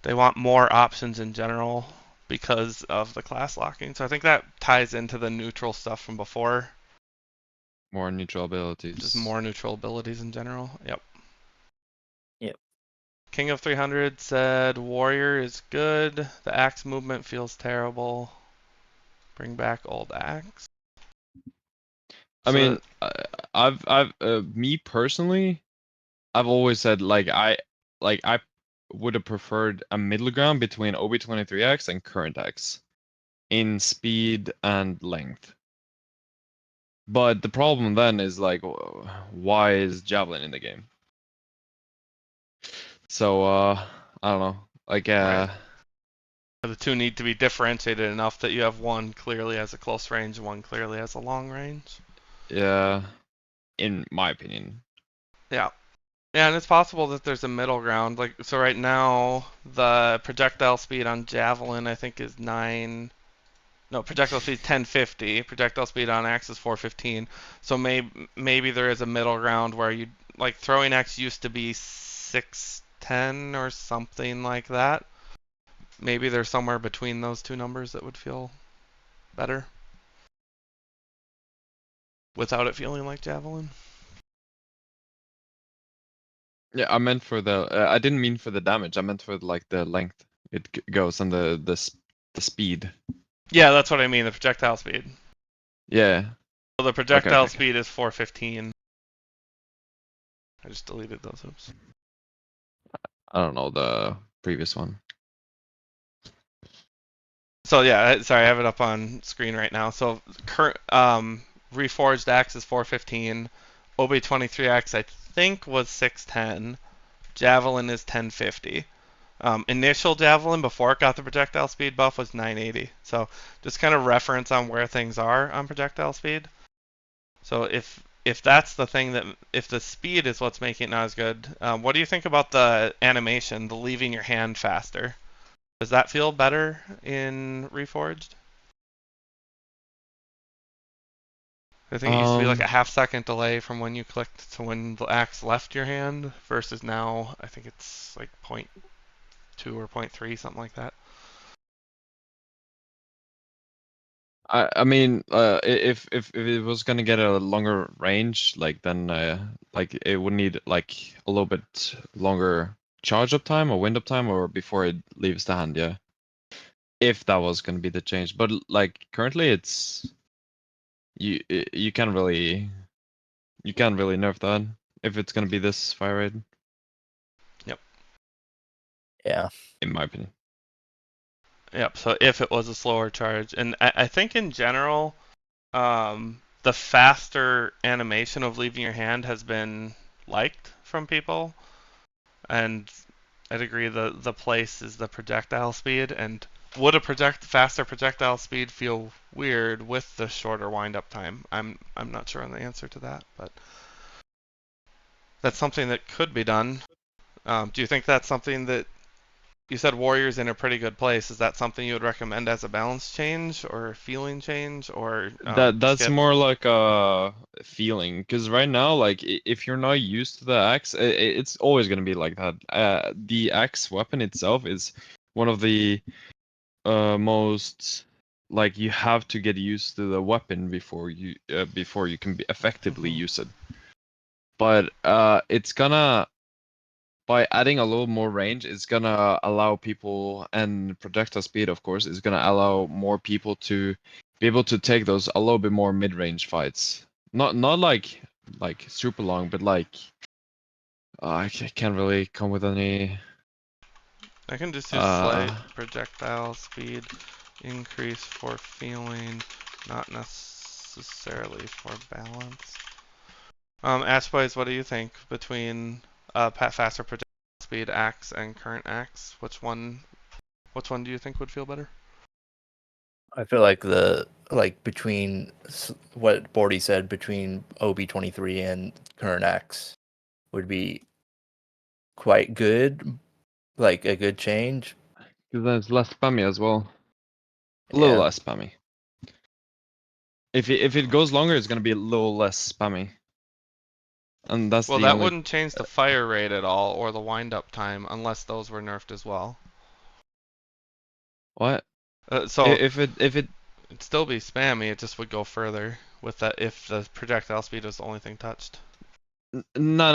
they want more options in general because of the class locking. So I think that ties into the neutral stuff from before. More neutral abilities. Just more neutral abilities in general. Yep. Yep. King of 300 said Warrior is good. The axe movement feels terrible. Bring back old axe. I So mean, me personally, I've always said I would have preferred a middle ground between OB23X and current X in speed and length. But the problem then is like, why is Javelin in the game? So I don't know. Like right. The two need to be differentiated enough that you have one clearly as a close range and one clearly as a long range. yeah, in my opinion. Yeah. Yeah, and it's possible that there's a middle ground. Like so right now the projectile speed on Javelin I think is 9. No, projectile speed 1050. Projectile speed on axe is 415. So maybe there is a middle ground where you like throwing axe used to be 610 or something like that. Maybe there's somewhere between those two numbers that would feel better without it feeling like Javelin. Yeah, I meant for the. I didn't mean for the damage. I meant for like the length it goes and the speed. Yeah, that's what I mean. The projectile speed. Yeah. So the Okay. projectile speed is 415. I just deleted those. Oops. I don't know the previous one. So yeah, sorry, I have it up on screen right now. So current Reforged Axe is 415. OB23X I think was 610. Javelin is 1050. Initial Javelin before it got the projectile speed buff was 980. So just kind of reference on where things are on projectile speed. So if that's the thing that if the speed is what's making it not as good, what do you think about the animation, the leaving your hand faster? Does that feel better in Reforged? I think it used to be like a half-second delay from when you clicked to when the axe left your hand versus now I think it's like 0.2 or 0.3, something like that. I mean, if it was gonna get a longer range, like then like it would need like a little bit longer charge up time or wind up time or before it leaves the hand, yeah. If that was gonna be the change, but like currently it's you can't really nerf that if it's gonna be this fire rate. Yep. Yeah. In my opinion. Yep. So if it was a slower charge, and I think in general, the the faster animation of leaving your hand has been liked from people, and I'd agree the place is the projectile speed. And would a faster projectile speed feel weird with the shorter wind up time? I'm not sure on the answer to that, but that's something that could be done. Do you think that's something that you said Warriors in a pretty good place? Is that something you would recommend as a balance change or feeling change or That's skip? more like a feeling, because right now, like if you're not used to the axe, it's always gonna be like that. The axe weapon itself is one of the most, like, you have to get used to the weapon before you can effectively use it. But it's gonna, by adding a little more range, it's gonna allow people, and projectile speed, of course, is gonna allow more people to be able to take those a little bit more mid-range fights. Not like super long, but like I can't really come with any. I can just use slight Uh, projectile speed increase for feeling, not necessarily for balance. Ashboys, what do you think between faster projectile speed axe and current axe? Which one do you think would feel better? I feel like between what Bordy said, between OB23 and current X would be quite good, like a good change. because then it's less spammy as well. A little Yeah, less spammy. If it goes longer, it's gonna be a little less spammy, and that's Well, the that only. wouldn't change the fire rate at all or the wind up time unless those were nerfed as well. What? So If it it'd still be spammy, it just would go further with that if the projectile speed was the only thing touched. No,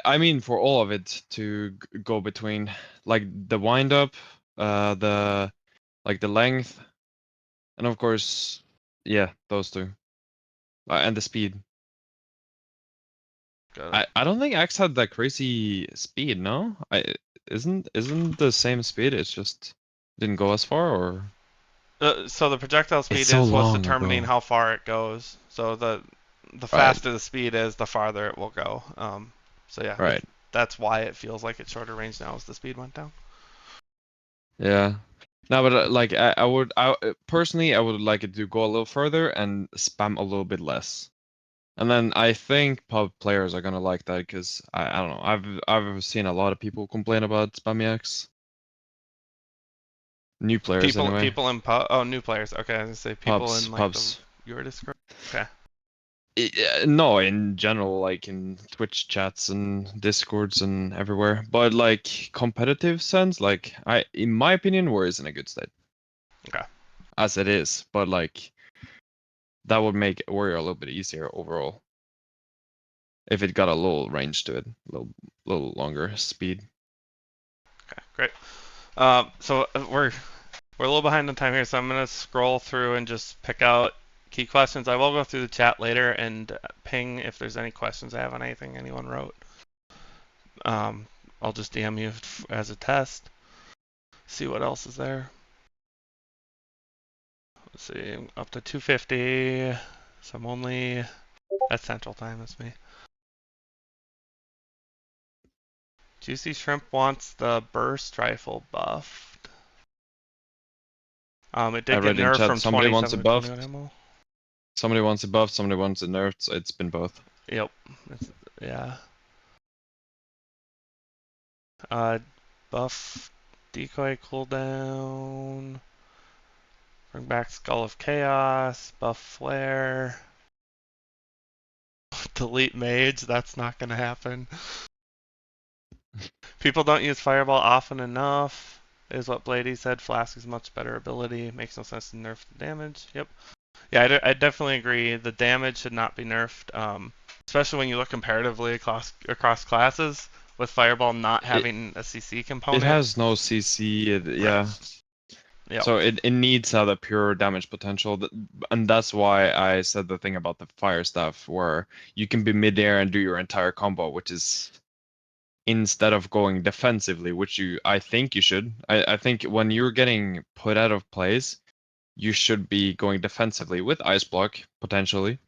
I mean for all of it to go between, like, the wind up, the like the length, and of course, yeah, those two, and the speed. Got it. I don't think X had that crazy speed, no? Isn't the same speed, it's just didn't go as far, or So the projectile it's speed so is what's long determining ago. how far it goes. So the Right, faster the speed is, the farther it will go. So yeah, right. that's why it feels like it's shorter range now as the speed went down. Yeah. No, but like personally, I would like it to go a little further and spam a little bit less. And then I think pub players are gonna like that, because I don't know, I've seen a lot of people complain about spammy X. New players People anyway. people in oh, new players. Okay, I was gonna say people Pubs, in like the pubs. your Discord. Okay. No, in general, like in Twitch chats and Discords and everywhere. But like competitive sense, like in my opinion, War is in a good state Okay. as it is. But like that would make Warrior a little bit easier overall if it got a little range to it, little longer speed. Okay. Great. So we're a little behind on time here, so I'm gonna scroll through and just pick out key questions. I will go through the chat later and ping if there's any questions I have on anything anyone wrote. Um, I'll just DM you as a test. See what else is there. Let's see, up to 250. So I'm only at Central Time. That's me. Juicy Shrimp wants the burst rifle buffed. It I did get read in nerfed chat from somebody wants 27 it to 21 buffed, ammo. somebody wants it buffed, somebody wants it nerfed. So it's been both. Yep. Yeah. Buff decoy cooldown. Bring back Skull of Chaos. Buff flare. Delete mage. That's not gonna happen. People don't use Fireball often enough, is what Blady said. Flask is much better ability. Makes no sense to nerf the damage. Yep. Yeah, I definitely agree. The damage should not be nerfed, especially when you look comparatively across classes, with Fireball not It having a CC it component. has no CC. Right. Yeah. Yep. So it needs to have the pure damage potential, and that's why I said the thing about the fire stuff, where you can be mid-air and do your entire combo, which is, instead of going defensively, which I think you should. I think when you're getting put out of place, you should be going defensively with ice block potentially,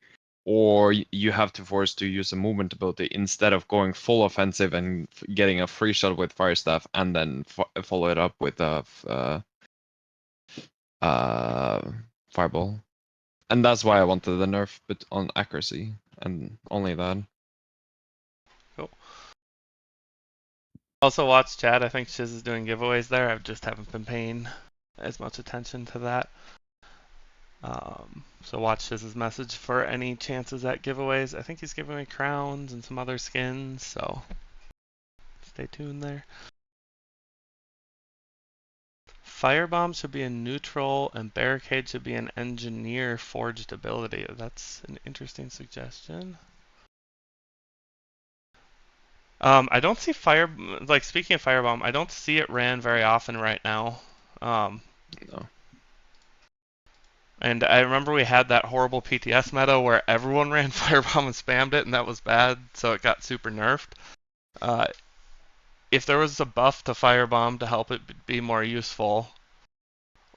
or you have to force to use a movement ability instead of going full offensive and getting a free shot with Fire Staff and then follow it up with a Fireball. And that's why I wanted the nerf, but on accuracy and only that. Cool. Also watch chat. I think Shiz is doing giveaways there. I just haven't been paying as much attention to that. So watch Shiz's message for any chances at giveaways. I think he's giving away crowns and some other skins, so stay tuned there. Firebomb should be a neutral and Barricade should be an engineer forged ability. That's an interesting suggestion. I don't see speaking of Firebomb, I don't see it ran very often right now. No. And I remember we had that horrible PTS meta where everyone ran Firebomb and spammed it, and that was bad, so it got super nerfed. If there was a buff to Firebomb to help it be more useful,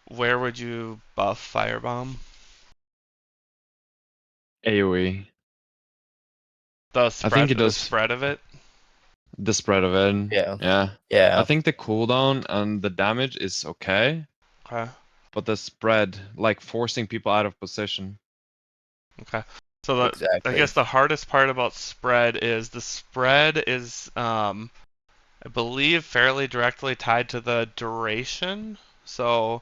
where would you buff Firebomb? AoE. The spread of it? The spread of it. Yeah. Yeah. Yeah. I think the cooldown and the damage is okay. Okay. But the spread, like forcing people out of position. Okay. So Exactly. I guess the hardest part about spread is the spread is, I believe, fairly directly tied to the duration. So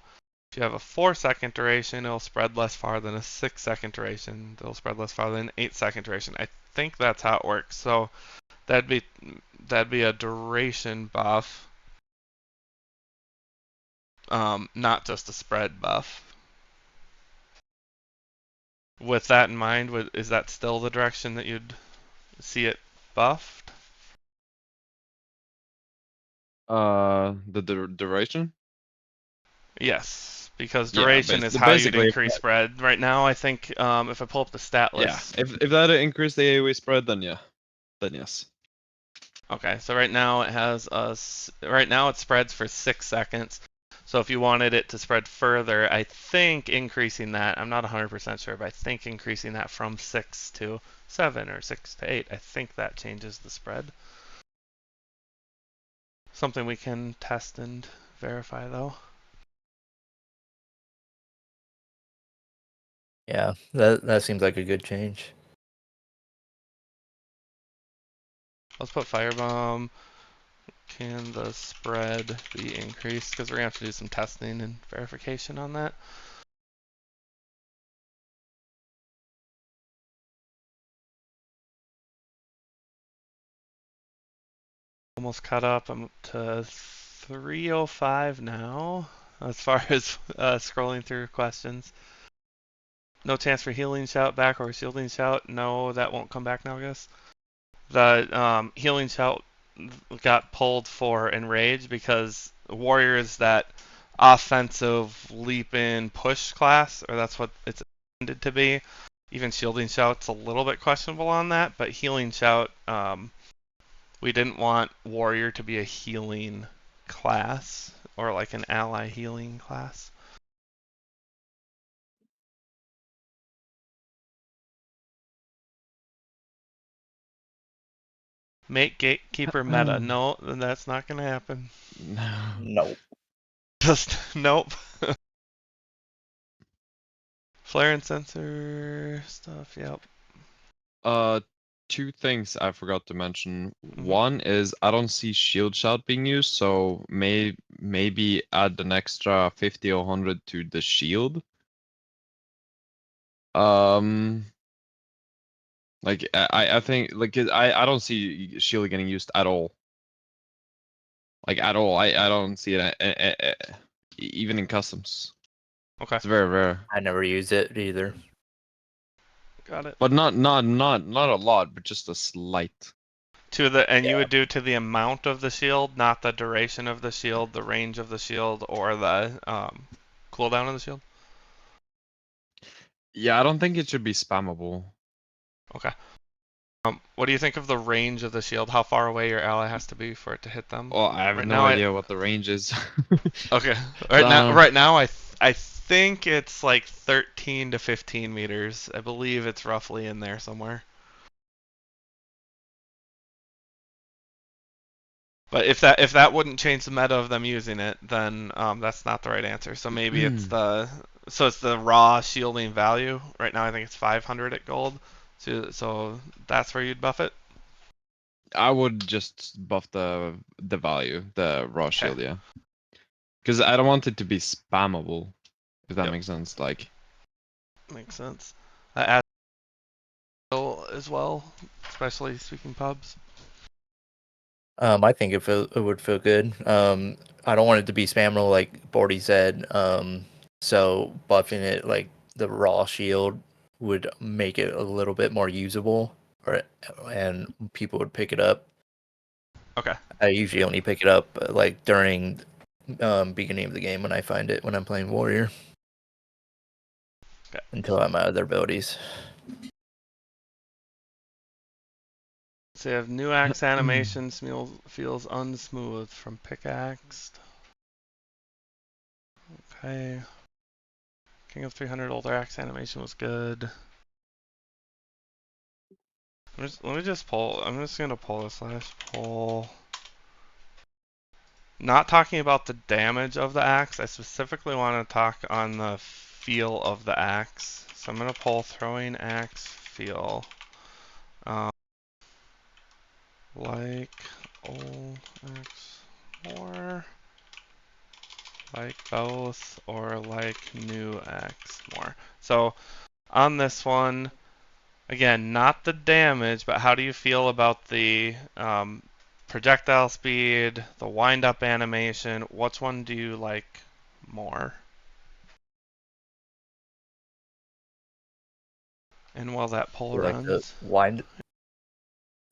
if you have a 4-second duration, it'll spread less far than a 6-second duration. It'll spread less far than an 8-second duration. I think that's how it works. So that'd be a duration buff, not just a spread buff. With that in mind, is that still the direction that you'd see it buffed? The duration? Yes, because Yeah, duration is how you'd basically, increase spread. Right now, I think if I pull up the stat yeah. list. If that increase the AoE spread, then yeah. Then yes. Okay, so right now it spreads for 6 seconds. So if you wanted it to spread further, I think increasing that, I'm not 100% sure, but I think increasing that from 6 to 7 or 6 to 8, I think that changes the spread. Something we can test and verify though. Yeah, that seems like a good change. Let's put Firebomb. Can the spread be increased? Because we're going to have to do some testing and verification on that. Almost caught up. I'm up to 305 now as far as scrolling through questions. No chance for healing shout back or shielding shout. No, that won't come back now, I guess. The healing shout got pulled for Enrage because Warrior is that offensive leap in push class, or that's what it's intended to be. Even shielding shout's a little bit questionable on that, but healing shout, we didn't want Warrior to be a healing class or like an ally healing class. Make Gatekeeper meta. No, that's not going to happen. Nope. Just nope. Flare and sensor stuff, yep. Two things I forgot to mention. Mm-hmm. One is I don't see shield shout being used, so maybe add an extra 50 or 100 to the shield. Like I think like I don't see shield getting used at all. Like at all. I don't see it even in customs. Okay. It's very rare. I never use it either. Got it. But not a lot, but just a slight. You would do to the amount of the shield, not the duration of the shield, the range of the shield, or the cooldown of the shield? Yeah, I don't think it should be spammable. Okay. What do you think of the range of the shield? How far away your ally has to be for it to hit them? Well, I have Right no now idea what the range is. Okay. Right now, I think it's like 13 to 15 meters. I believe it's roughly in there somewhere. But if that wouldn't change the meta of them using it, then that's not the right answer. So maybe it's the raw shielding value. Right now I think it's 500 at gold. So that's where you'd buff it. I would just buff the value, the raw Okay. shield, yeah. Because I don't want it to be spammable, if that Yep. makes sense. Like, Makes sense. Add as well, especially speaking pubs. I think it would feel good. I don't want it to be spam roll like Bordy said. So buffing it like the raw shield would make it a little bit more usable, and people would pick it up. Okay. I usually only pick it up like during beginning of the game when I find it when I'm playing warrior. Okay. Until I'm out of their abilities. So you have new axe animation feels unsmooth from pickaxed. Okay. King of 300 older axe animation was good. Let me just pull. I'm just gonna pull this last pull. Not talking about the damage of the axe. I specifically want to talk on the feel of the axe. So I'm gonna pull throwing axe feel. Um, like old axe more. Like both, or like new axe more. So on this one, again, not the damage, but how do you feel about the projectile speed, the wind-up animation? Which one do you like more? And while that poll You like the runs. wind.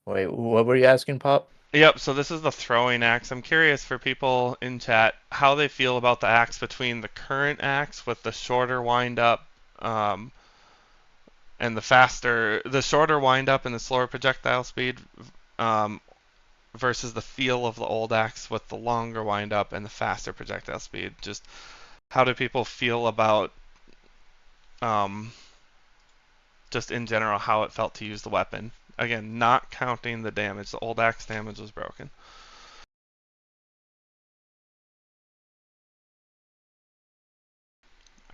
Wait, what were you asking, Pop? Yep, so this is the throwing axe. I'm curious for people in chat how they feel about the axe between the current axe with the shorter wind-up and the shorter wind-up and the slower projectile speed um, versus the feel of the old axe with the longer wind up and the faster projectile speed. Just how do people feel about um, just in general how it felt to use the weapon? Again, not counting the damage. The old axe damage was broken.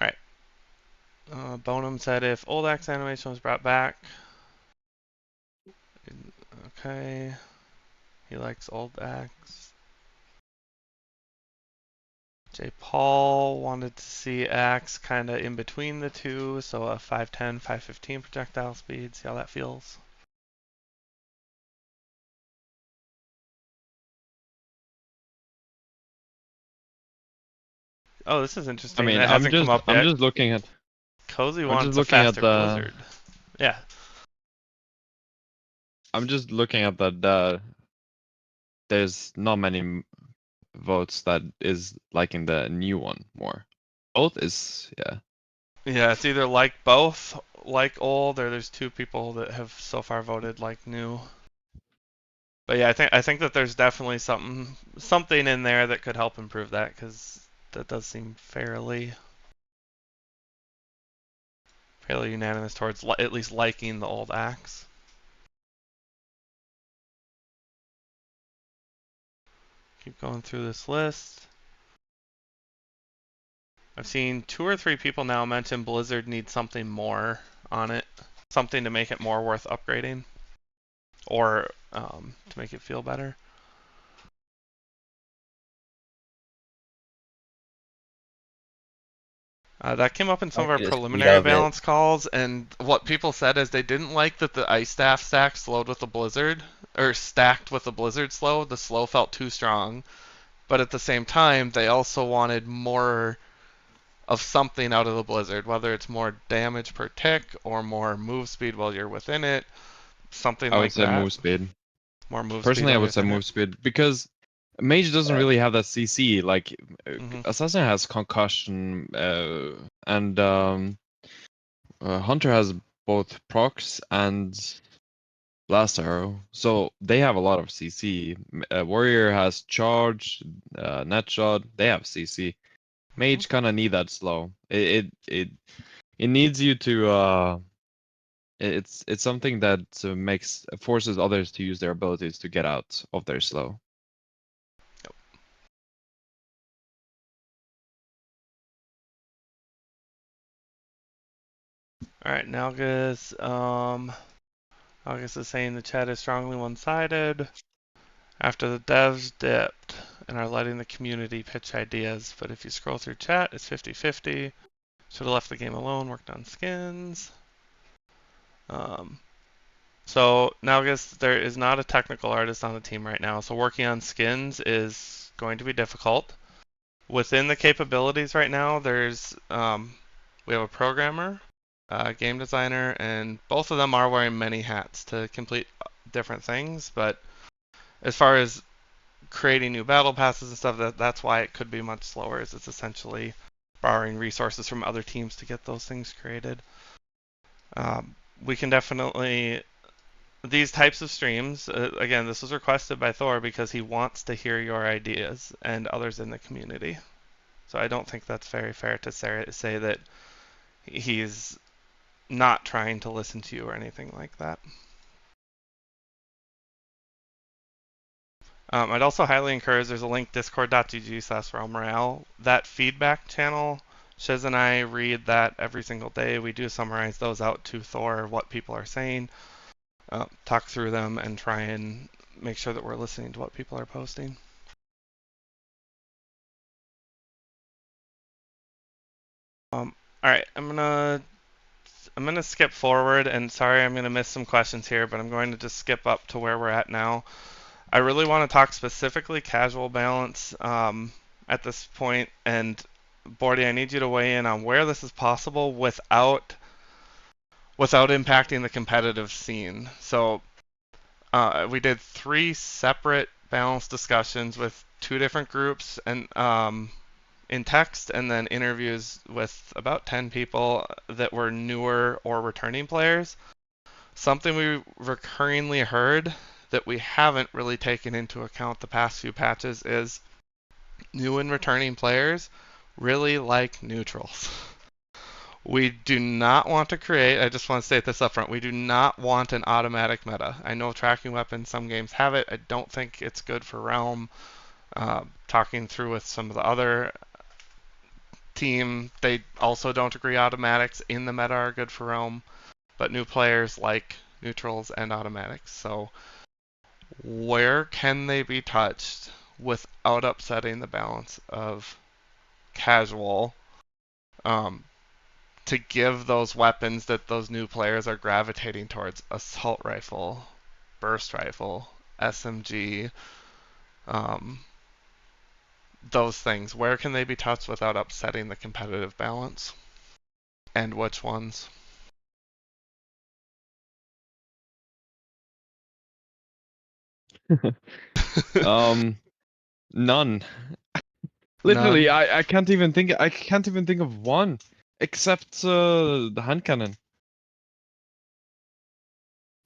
All right. Bonham said if old axe animation was brought back. Okay. He likes old axe. J. Paul wanted to see axe kind of in between the two, so a 510, 515 projectile speed. See how that feels. Oh, this is I interesting. mean, That hasn't come up I'm yet. just looking at, Cozy I'm just wants a looking at faster the, blizzard. Yeah. I'm just looking at the. There's not many votes that is liking the new one more. Both is, yeah. Yeah, it's either like both, like old, or there's two people that have so far voted like new. But yeah, I think that there's definitely something in there that could help improve that because that does seem fairly unanimous towards at least liking the old axe. Keep going through this list. I've seen 2 or 3 people now mention Blizzard needs something more on it, something to make it more worth upgrading, or to make it feel better. That came up in some of our Maybe the speed preliminary of it. balance calls, and what people said is they didn't like that the ice staff stack slowed with the blizzard, or stacked with the blizzard slow. The slow felt too strong, but at the same time, they also wanted more of something out of the blizzard, whether it's more damage per tick or more move speed while you're within it, something I would like say that. move speed. More move speed Personally, I while you're would say within it. move speed because Mage doesn't Uh, really have that CC. Like Hmm. Assassin has concussion, and Hunter has both procs and blast arrow, so they have a lot of CC. Warrior has charge, net shot. They have CC. Mage kind of need that slow. It needs you to. It's something that forces others to use their abilities to get out of their slow. All right, August is saying the chat is strongly one-sided after the devs dipped and are letting the community pitch ideas. But if you scroll through chat, it's 50-50. Should have left the game alone, worked on skins. So now, I guess there is not a technical artist on the team right now, so working on skins is going to be difficult. Within the capabilities right now, we have a programmer, a game designer, and both of them are wearing many hats to complete different things. But as far as creating new battle passes and stuff, that's why it could be much slower. Is it's essentially borrowing resources from other teams to get those things created. We can definitely these types of streams. Again, this was requested by Thor because he wants to hear your ideas and others in the community. So I don't think that's very fair to say that he's not trying to listen to you or anything like that. I'd also highly encourage, there's a link, discord.gg/Royale. That feedback channel, Shiz and I read that every single day. We do summarize those out to Thor, what people are saying, talk through them, and try and make sure that we're listening to what people are posting. All right, I'm gonna skip forward, and sorry I'm gonna miss some questions here, but I'm going to just skip up to where we're at now. I really want to talk specifically casual balance at this point, and Bordy, I need you to weigh in on where this is possible without impacting the competitive scene. So we did 3 separate balance discussions with 2 different groups, and in text, and then interviews with about 10 people that were newer or returning players. Something we recurringly heard that we haven't really taken into account the past few patches is new and returning players really like neutrals. We do not want to create, I just want to state this up front, we do not want an automatic meta. I know tracking weapons, some games have it. I don't think it's good for Realm. Talking through with some of the other team, they also don't agree automatics in the meta are good for Realm, but new players like neutrals and automatics. So where can they be touched without upsetting the balance of casual, to give those weapons that those new players are gravitating towards? Assault rifle, burst rifle, SMG, those things. Where can they be touched without upsetting the competitive balance? And which ones? None. None. Literally, I can't even think. I can't even think of one, except the hand cannon.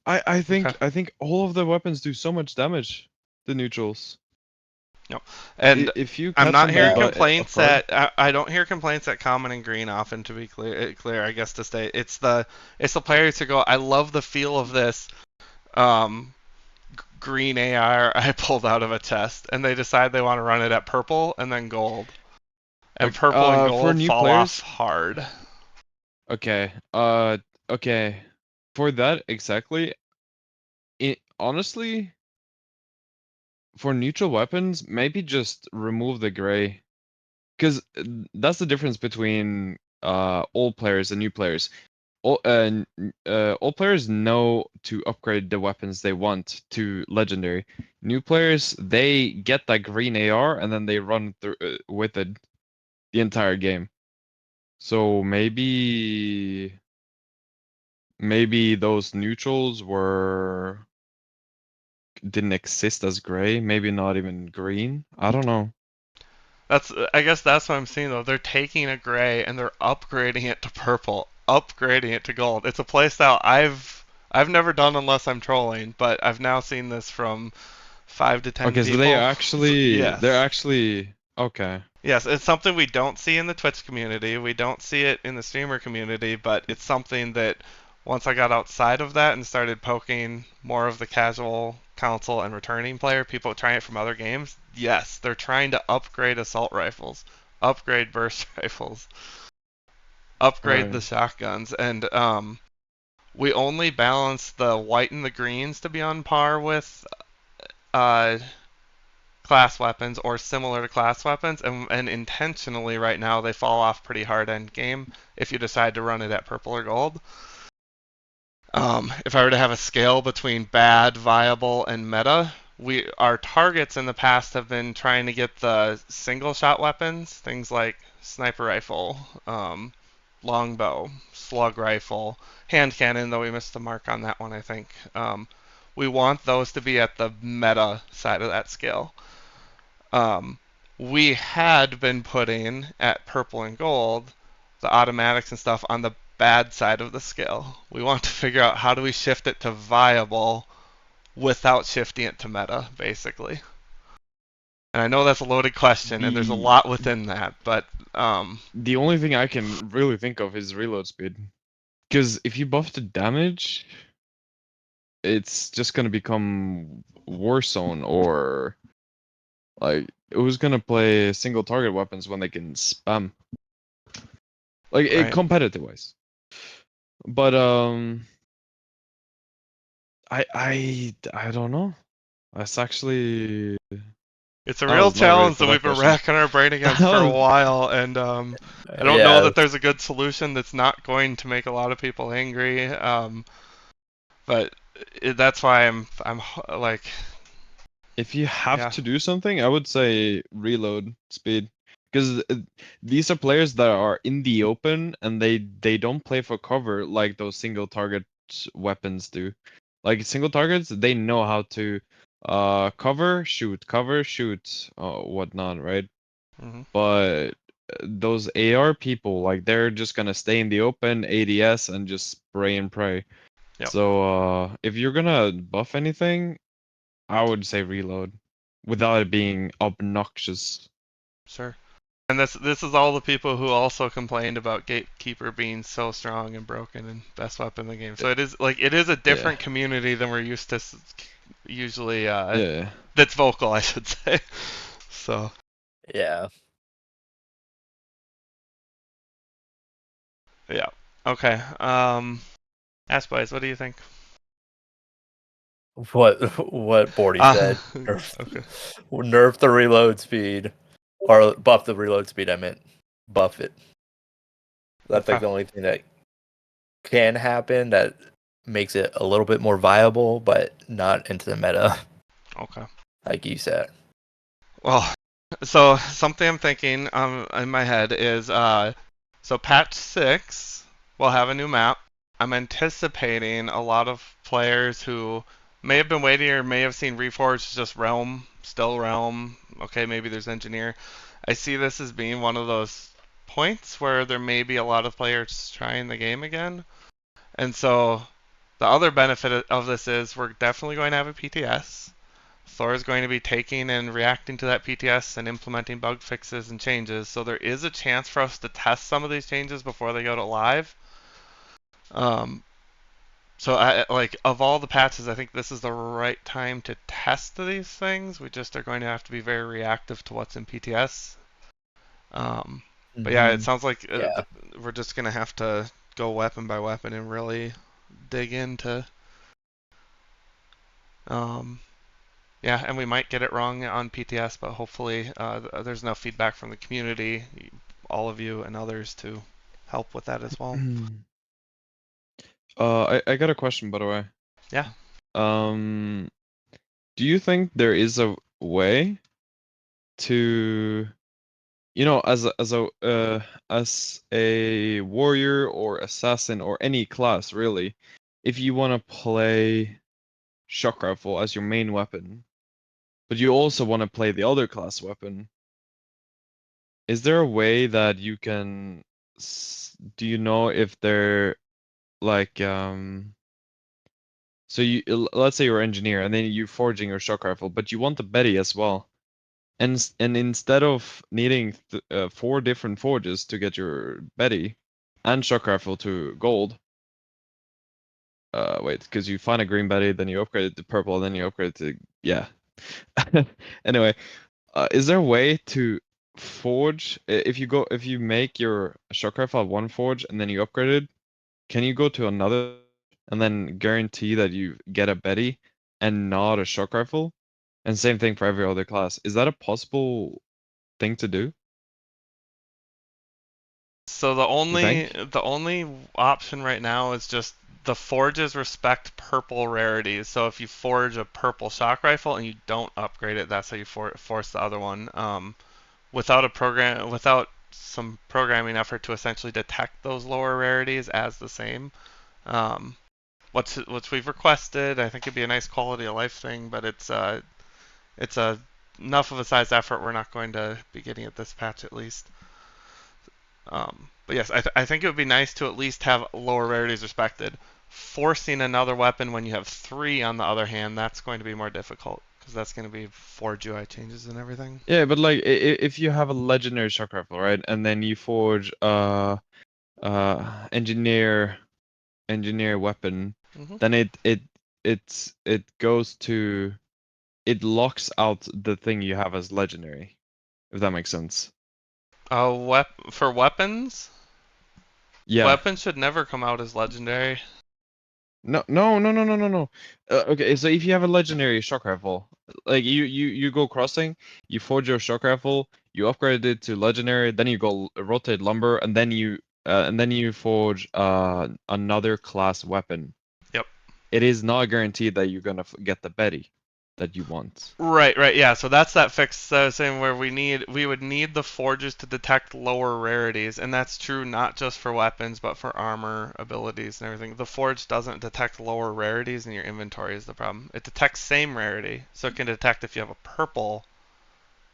I Okay. think all of the weapons do so much damage. The neutrals. No. And If you I'm catch not somebody hearing off complaints guard. I don't hear complaints at common and green often, to be clear, I guess to state. It's the players who go, I love the feel of this green AR I pulled out of a chest, and they decide they want to run it at purple and then gold. And purple and For gold new fall off players. hard. Okay. Okay. For that exactly, honestly, for neutral weapons, maybe just remove the gray, because that's the difference between old players and new players. Old players know to upgrade the weapons they want to legendary. New players, they get that green AR and then they run through with it the entire game. So maybe those neutrals didn't exist as gray, maybe not even green. I don't know. I guess that's what I'm seeing though. They're taking a gray and they're upgrading it to purple, upgrading it to gold. It's a playstyle I've never done unless I'm trolling, but I've now seen this from 5 to 10 Okay, so they people. actually they're Yes. actually Okay. Yes, it's something we don't see in the Twitch community. We don't see it in the streamer community, but it's something that once I got outside of that and started poking more of the casual console and returning player, people trying it from other games, yes, they're trying to upgrade assault rifles, upgrade burst rifles, upgrade Right. the shotguns, and we only balance the white and the greens to be on par with uh, class weapons or similar to class weapons, and intentionally right now they fall off pretty hard end game if you decide to run it at purple or gold. If I were to have a scale between bad, viable, and meta, our targets in the past have been trying to get the single shot weapons, things like sniper rifle, longbow, slug rifle, hand cannon, though we missed the mark on that one, I think. We want those to be at the meta side of that scale. Um, we had been putting at purple and gold the automatics and stuff on the bad side of the scale. We want to figure out how do we shift it to viable without shifting it to meta, basically. And I know that's a loaded question, and there's a The lot within that, but the only thing I can really think of is reload speed. Because if you buff the damage, it's just gonna become Warzone or like who's gonna play single target weapons when they can spam like right. competitive wise. But I don't know. That's actually It's a I real was not ready challenge for that that we've been question. racking our brain I against for a was while, and I don't know Yeah, that there's a good solution that's not going to make a lot of people angry. But that's why I'm like, if you have yeah. to do something, I would say reload speed. Because these are players that are in the open and they don't play for cover like those single target weapons do. Like single targets, they know how to cover, shoot, whatnot, right? Hmm. But those AR people, like they're just gonna stay in the open, ADS, and just spray and pray. Yep. So if you're gonna buff anything, I would say reload without it being obnoxious. Sure. And this is all the people who also complained about Gatekeeper being so strong and broken and best weapon in the game. So it is a Yeah. different community than we're used to usually Yeah. that's vocal, I should say. So, yeah. yeah. Okay. Ask Boys, what do you think? What Bordy Uh, said. Nerf, okay. nerf the reload speed, or buff the reload speed. I meant buff it. That's like Okay. the only thing that can happen that makes it a little bit more viable, but not into the meta, Okay. like you said. Well, so something I'm thinking in my head is so patch 6 will have a new map. I'm anticipating a lot of players who may have been waiting or may have seen Reforged just Realm, still Realm. Okay, maybe there's Engineer. I see this as being one of those points where there may be a lot of players trying the game again. And so the other benefit of this is we're definitely going to have a PTS. Thor is going to be taking and reacting to that PTS and implementing bug fixes and changes. So there is a chance for us to test some of these changes before they go to live. Um, so I like of all the patches, I think this is the right time to test these things. We just are going to have to be very reactive to what's in PTS. Um, but yeah, it Hmm. sounds like Yeah. we're just gonna have to go weapon by weapon and really dig into um, yeah, and we might get it wrong on PTS, but hopefully there's enough feedback from the community, all of you and others to help with that as well. I got a question, by the way. Yeah. Um, do you think there is a way to, as a warrior or assassin or any class really, if you want to play shock rifle as your main weapon, but you also want to play the other class weapon, is there a way that you can, do you know if they're like, so let's say you're an engineer and then you're forging your shock rifle, but you want the Betty as well. and instead of needing 4 different forges to get your Betty and shock rifle to gold, wait, because you find a green Betty, then you upgrade it to purple, then you upgrade it to, yeah. Anyway, is there a way to forge if you make your shock rifle at one forge and then you upgrade it, can you go to another and then guarantee that you get a Betty and not a shock rifle? And same thing for every other class. Is that a possible thing to do, So the you only think? the only option right now is just the forges respect purple rarities. So if you forge a purple shock rifle and you don't upgrade it, that's how you force the other one. Without some programming effort to essentially detect those lower rarities as the same. Um, what's we've requested, I think it'd be a nice quality of life thing, but it's a enough of a size effort we're not going to be getting at this patch at least. But yes, I think it would be nice to at least have lower rarities respected. Forcing another weapon when you have 3, on the other hand, that's going to be more difficult because that's going to be 4 GUI changes and everything. Yeah, but like if you have a legendary shock rifle, right, and then you forge engineer weapon, Hmm. then it goes to it locks out the thing you have as legendary, if that makes sense. For weapons, Yeah. weapons should never come out as legendary. No, no, no, no, no, no, no. Okay, so if you have a legendary shock rifle, like you go crossing, you forge your shock rifle, you upgrade it to legendary, then you go rotate lumber, and then you forge another class weapon. Yep. It is not guaranteed that you're gonna get the Betty that you want. Right, yeah. So that's that fix that I was saying where we would need the forges to detect lower rarities, and that's true not just for weapons but for armor abilities and everything. The forge doesn't detect lower rarities in your inventory is the problem. It detects same rarity, so it can detect if you have a purple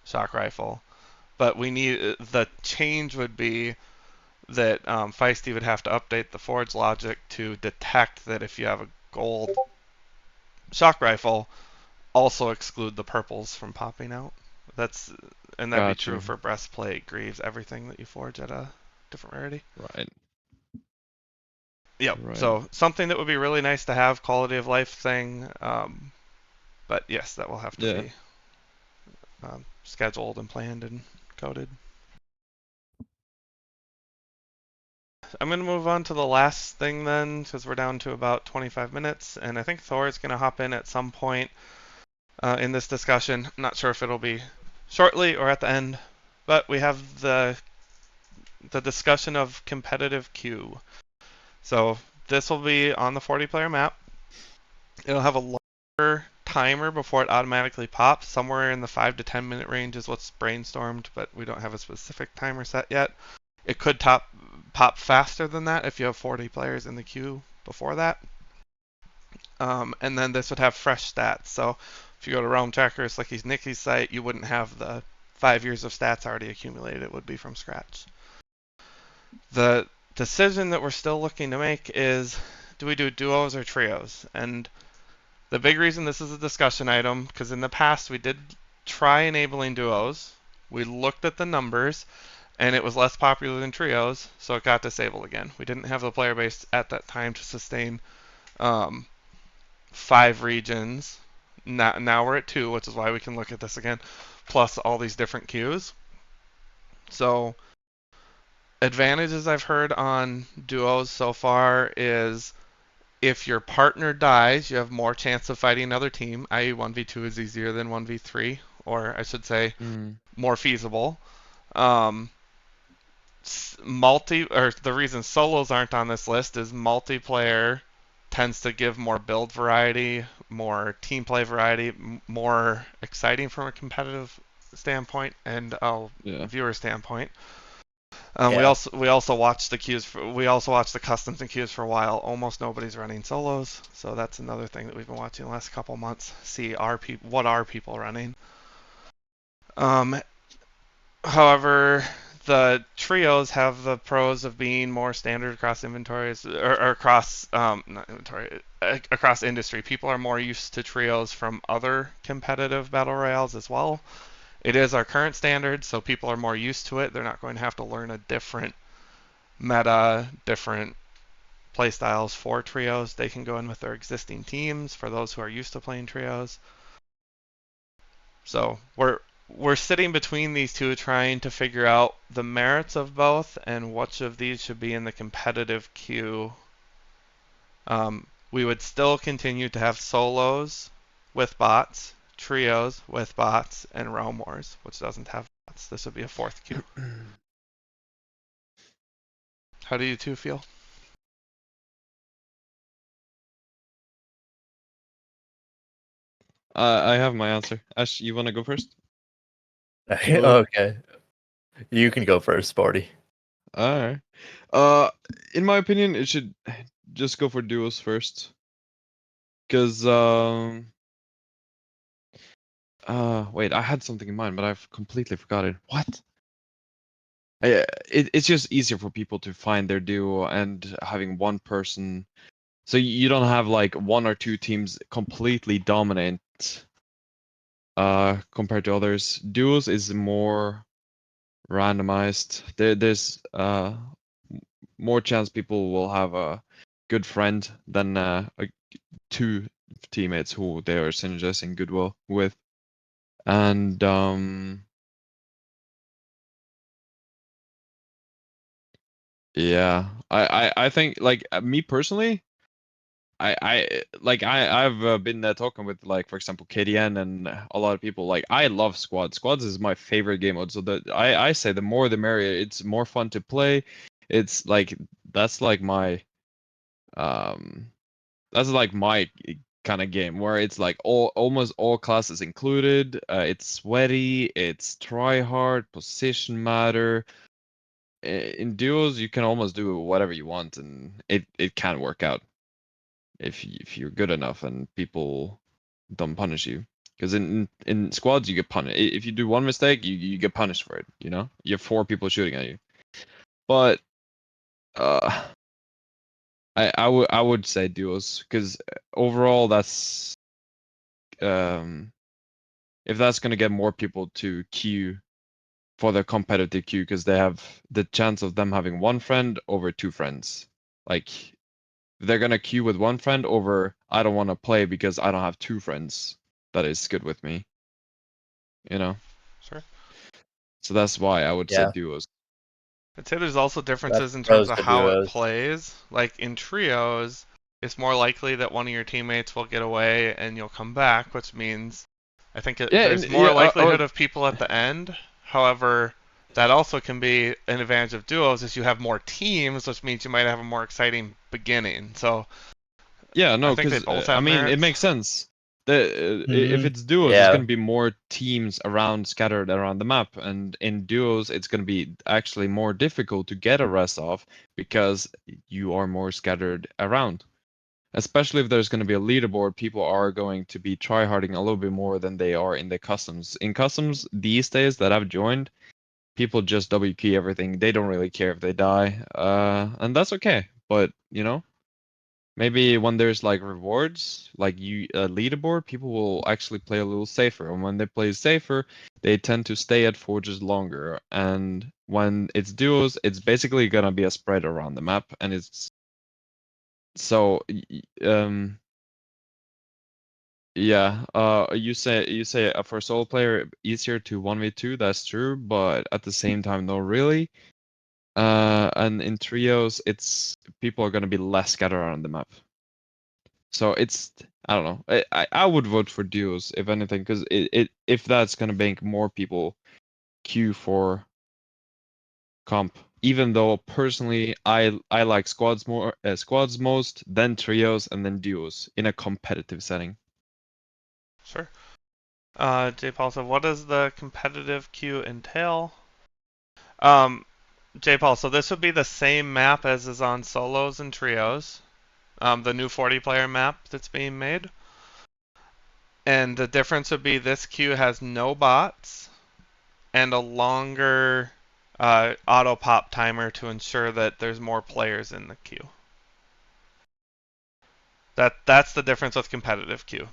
shock rifle. But we need the change would be that Feisty would have to update the forge logic to detect that if you have a gold shock rifle, also exclude the purples from popping out. That's and that'd be Got true you. for breastplate, greaves, everything that you forge at a different rarity. Right, Yep. right. So something that would be really nice to have, quality of life thing. But yes, that will have to Yeah. be scheduled and planned and coded. I'm going to move on to the last thing then, because we're down to about 25 minutes, and I think Thor is going to hop in at some point in this discussion. I'm not sure if it'll be shortly or at the end, but we have the discussion of competitive queue. So this will be on the 40-player map. It'll have a longer timer before it automatically pops. Somewhere in the 5 to 10 minute range is what's brainstormed, but we don't have a specific timer set yet. It could pop faster than that if you have 40 players in the queue before that. And then this would have fresh stats. So if you go to Realm Trackers, like Nikki's site, you wouldn't have the 5 years of stats already accumulated. It would be from scratch. The decision that we're still looking to make is, do we do duos or trios? And the big reason this is a discussion item, because in the past we did try enabling duos. We looked at the numbers, and it was less popular than trios, so it got disabled again. We didn't have the player base at that time to sustain um, 5 regions. Now we're at 2, which is why we can look at this again, plus all these different queues. So advantages I've heard on duos so far is if your partner dies, you have more chance of fighting another team, i.e. 1v2 is easier than 1v3, or I should say Mm. more feasible. Um, the reason solos aren't on this list is multiplayer tends to give more build variety, more team play variety, more exciting from a competitive standpoint and a Yeah. viewer standpoint. Yeah. We also watch the queues we also watch the customs and queues for a while. Almost nobody's running solos, so that's another thing that we've been watching the last couple months. See what are people running. Um, However, the trios have the pros of being more standard across inventories or across not inventory across industry. People are more used to trios from other competitive battle royales as well, It is our current standard, so people are more used to it. They're not going to have to learn a different meta, different playstyles for trios. They can go in with their existing teams for those who are used to playing trios. So we're sitting between these two trying to figure out the merits of both and which of these should be in the competitive queue. We would still continue to have solos with bots, trios with bots, and Realm Wars, which doesn't have bots. This would be a fourth queue. How do you two feel? I have my answer. Ash, you want to go first? Okay. You can go first, Sporty. Alright. In my opinion, it should just go for duos first. Cause wait, I had something in mind, but I've completely forgot it. What? It's just easier for people to find their duo and having one person, so you don't have like one or two teams completely dominant compared to others. Duos is more randomized. There's more chance people will have a good friend than two teammates who they are synergizing good well with. And yeah, I think like me personally, I've been talking with like for example KDN and a lot of people. Like I love squads. Squads is my favorite game mode. So I say the more the merrier. It's more fun to play. It's like that's like my um that's like my kind of game where it's like almost all classes included. It's sweaty. It's try hard. Position matter. In duos, you can almost do whatever you want, and it can work out if you're good enough and people don't punish you. Because in squads you get punished. If you do one mistake, you get punished for it. You know, you have four people shooting at you. But uh, I would say duos because overall that's if that's gonna get more people to queue for the competitive queue because they have the chance of them having one friend over two friends. Like they're gonna queue with one friend over I don't want to play because I don't have two friends that is good with me, you know? Sure. So that's why I would say Yeah, duos. I'd say there's also that's differences in terms pros of to how it duos. plays. Like in trios, it's more likely that one of your teammates will get away and you'll come back, which means I think Yeah, and there's more yeah, likelihood of people at the end. However, that also can be an advantage of duos is you have more teams, which means you might have a more exciting beginning. So yeah, I no, think they because both I have mean it merits. makes sense. If Hmm. it's duos, it's Yeah, gonna be more teams around scattered around the map, and in duos, it's gonna be actually more difficult to get a rest off because you are more scattered around. Especially if there's going to be a leaderboard, people are going to be tryharding a little bit more than they are in the customs. In customs these days that I've joined, people just WP everything. They don't really care if they die, and that's okay. But you know, maybe when there's like rewards, like you a leaderboard, people will actually play a little safer. And when they play safer, they tend to stay at forges longer. And when it's duos, it's basically gonna be a spread around the map, and it's so yeah, you say for a solo player easier to 1v2, that's true, but at the same time not really. And in trios, it's people are gonna be less scattered around the map. So it's I don't know. I would vote for duos if anything, because if that's gonna make more people queue for comp. Even though personally I like squads most, then trios, and then duos in a competitive setting. Sure. J. Paul, so what does the competitive queue entail? Um, J. Paul, so this would be the same map as is on solos and trios, the new 40-player map that's being made. And the difference would be this queue has no bots and a longer auto pop timer to ensure that there's more players in the queue. That's the difference with competitive queue.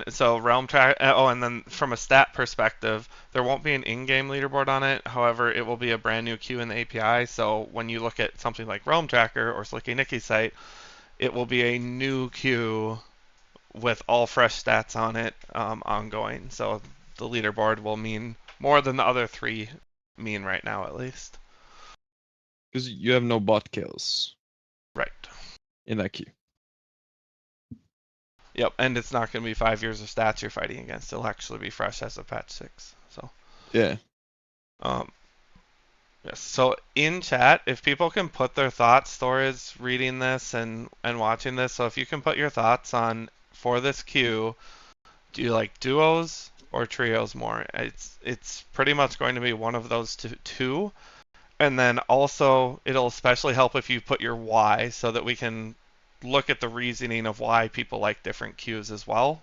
So Realm Track. Oh, and then from a stat perspective, there won't be an in-game leaderboard on it. However, it will be a brand new queue in the API. So when you look at something like Realm Tracker or Slicky Nicky's site, it will be a new queue with all fresh stats on it, ongoing. So the leaderboard will mean more than the other three mean right now, at least. Because you have no bot kills Right. in that queue. Yep, and it's not going to be 5 years of stats you're fighting against. It'll actually be fresh as of patch 6. So, Yeah. yes. So in chat, if people can put their thoughts, Thor is reading this and watching this. So if you can put your thoughts on for this queue, do you like duos or trios more? It's pretty much going to be one of those two. And then also, it'll especially help if you put your why so that we can look at the reasoning of why people like different queues as well,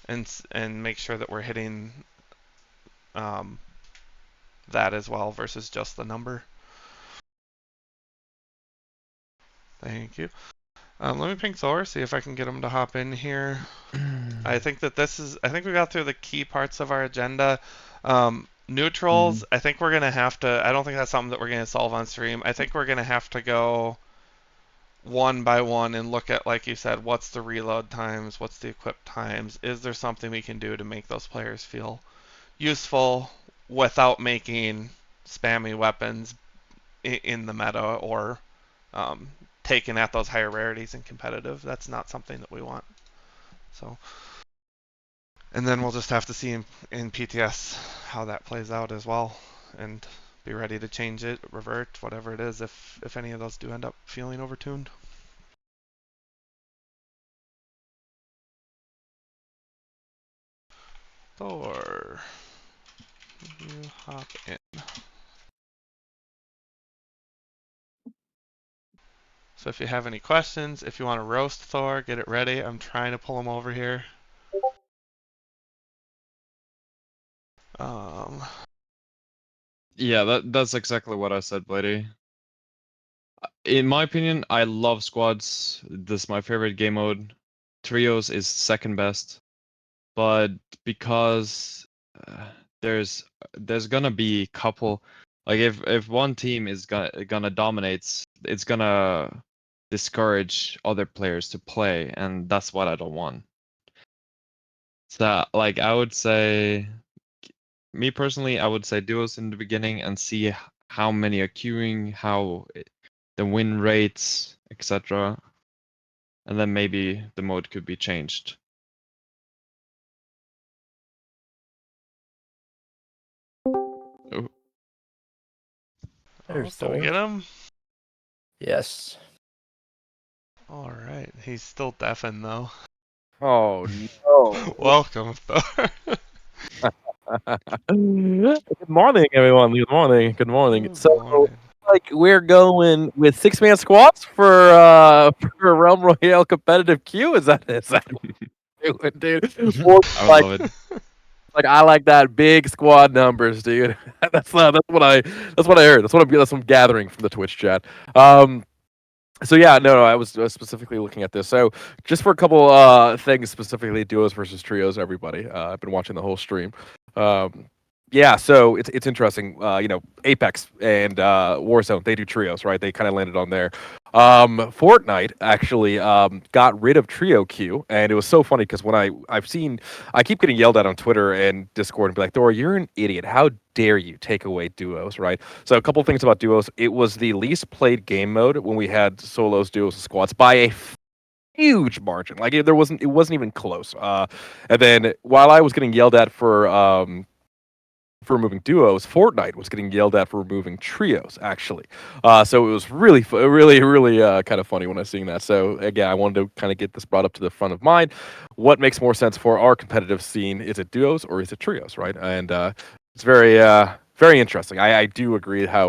and make sure that we're hitting that as well versus just the number. Thank you. Let me ping Thor, see if I can get him to hop in here. I think we got through the key parts of our agenda. Neutrals, I think we're going to have to, I don't think that's something that we're going to solve on stream. I think we're going to have to go one by one and look at, like you said, what's the reload times, what's the equip times, is there something we can do to make those players feel useful without making spammy weapons in the meta or taking at those higher rarities in competitive. That's not something that we want. So, and then we'll just have to see in PTS how that plays out as well, and be ready to change it, revert, whatever it is, if any of those do end up feeling overtuned. Thor, you hop in. So if you have any questions, if you want to roast Thor, get it ready. I'm trying to pull him over here. Yeah, that's exactly what I said, Blady. In my opinion, I love squads. This is my favorite game mode. Trios is second best, but because there's gonna be couple, like if one team is gonna dominate, it's gonna discourage other players to play, and that's what I don't want. So like I would say, me personally, I would say duos in the beginning and see how many are queuing, the win rates, etc. And then maybe the mode could be changed. Oh. There's Did we Thor. get him? Yes. All right. He's still deafened though. Oh no. Welcome, Thor. Good morning, everyone. Good morning. Good morning. Good So, morning. like, we're going with 6-man squads for for Realm Royale competitive queue. Is that dude? Or, I like, love it. like I like that big squad numbers, dude. That's what I heard. That's what I'm gathering from the Twitch chat. So yeah, no, I was specifically looking at this. So just for a couple things specifically, duos versus trios, everybody. I've been watching the whole stream. Yeah, so it's interesting. Apex and Warzone, they do trios, right? They kind of landed on there. Fortnite actually got rid of trio queue, and it was so funny because when I keep getting yelled at on Twitter and Discord and be like, Dora, you're an idiot. How dare you take away duos, right? So a couple things about duos. It was the least played game mode when we had solos, duos, and squads by a huge margin. Like it wasn't even close. And then while I was getting yelled at for removing duos, Fortnite was getting yelled at for removing trios, actually. So it was really kind of funny when I was seeing that. So again, I wanted to kind of get this brought up to the front of mind. What makes more sense for our competitive scene? Is it duos or is it trios, right? And it's very very interesting. I do agree how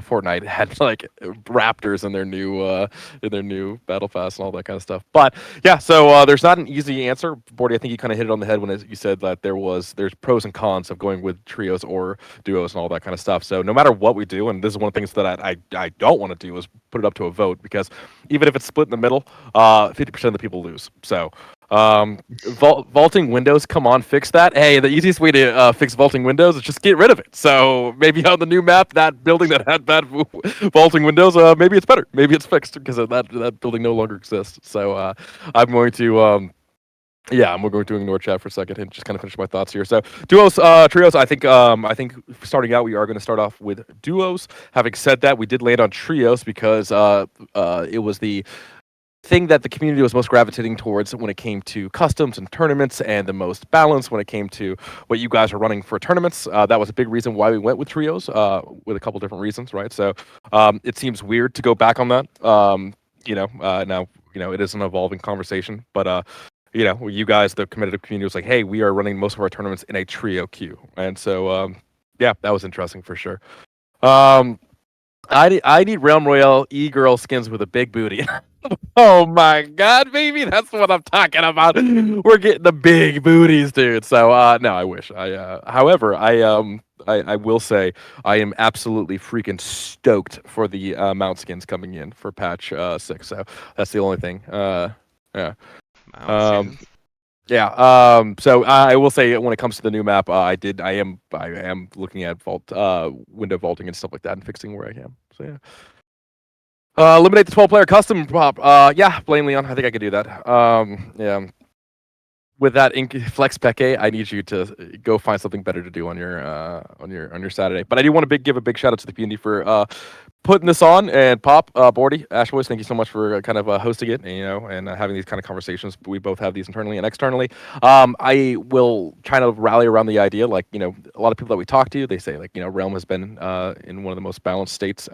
Fortnite had like raptors in their new battle pass and all that kind of stuff. But yeah, so there's not an easy answer. Bordy, I think you kind of hit it on the head when you said that there's pros and cons of going with trios or duos and all that kind of stuff. So no matter what we do, and this is one of the things that I don't want to do is put it up to a vote, because even if it's split in the middle, 50% of the people lose. So vaulting windows, come on, fix that. Hey, the easiest way to fix vaulting windows is just get rid of it. So maybe on the new map, that building that had bad vaulting windows, maybe it's better. Maybe it's fixed because that building no longer exists. So I'm going to yeah, I'm going to ignore chat for a second and just kind of finish my thoughts here. So duos, trios. I think starting out, we are going to start off with duos. Having said that, we did land on trios because it was the thing that the community was most gravitating towards when it came to customs and tournaments, and the most balanced when it came to what you guys are running for tournaments. That was a big reason why we went with trios, with a couple different reasons, right? So it seems weird to go back on that. Now it is an evolving conversation, but you guys, the competitive community, was like, hey, we are running most of our tournaments in a trio queue, and so yeah, that was interesting for sure. I need Realm Royale e-girl skins with a big booty. Oh my god, baby, that's what I'm talking about. We're getting the big booties, dude. So no, I wish. However, I will say I am absolutely freaking stoked for the mount skins coming in for patch 6. So that's the only thing. Yeah. Yeah. So I will say, when it comes to the new map, I am looking at window vaulting and stuff like that, and fixing where I can. So yeah. Eliminate the 12-player custom prop. Yeah, blame Leon. I think I could do that. Yeah. With that Flex Peke, I need you to go find something better to do on your Saturday. But I do want to give a big shout out to the community for putting this on, and Pop, Bordy, Ash Boys, thank you so much for kind of hosting it, and having these kind of conversations. We both have these internally and externally. I will kind of rally around the idea, like, a lot of people that we talk to, they say, like, Realm has been in one of the most balanced states,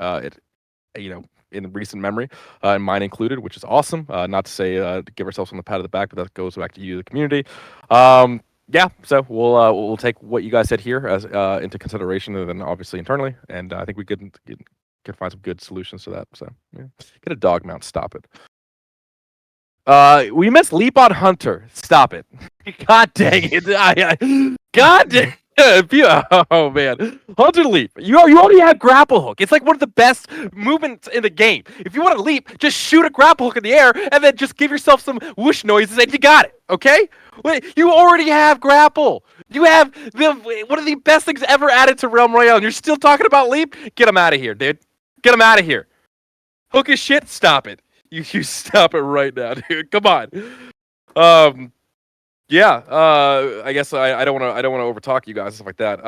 in recent memory, and mine included, which is awesome. Not to say to give ourselves on the pat of the back, but that goes back to you, the community. Yeah, so we'll take what you guys said here as into consideration, and then obviously internally, and I think we could find some good solutions to that. So yeah. Get a dog mount. Stop it. We missed Leap on Hunter. Stop it. God dang it. God dang. Oh man, Hunter Leap. You already have grapple hook. It's like one of the best movements in the game. If you want to leap, just shoot a grapple hook in the air and then just give yourself some whoosh noises and you got it. Okay? You already have grapple. You have one of the best things ever added to Realm Royale, and you're still talking about leap? Get him out of here, dude. Get him out of here. Hook his shit. Stop it. You stop it right now, dude. Come on. Yeah, I guess I don't want to overtalk you guys and stuff like that.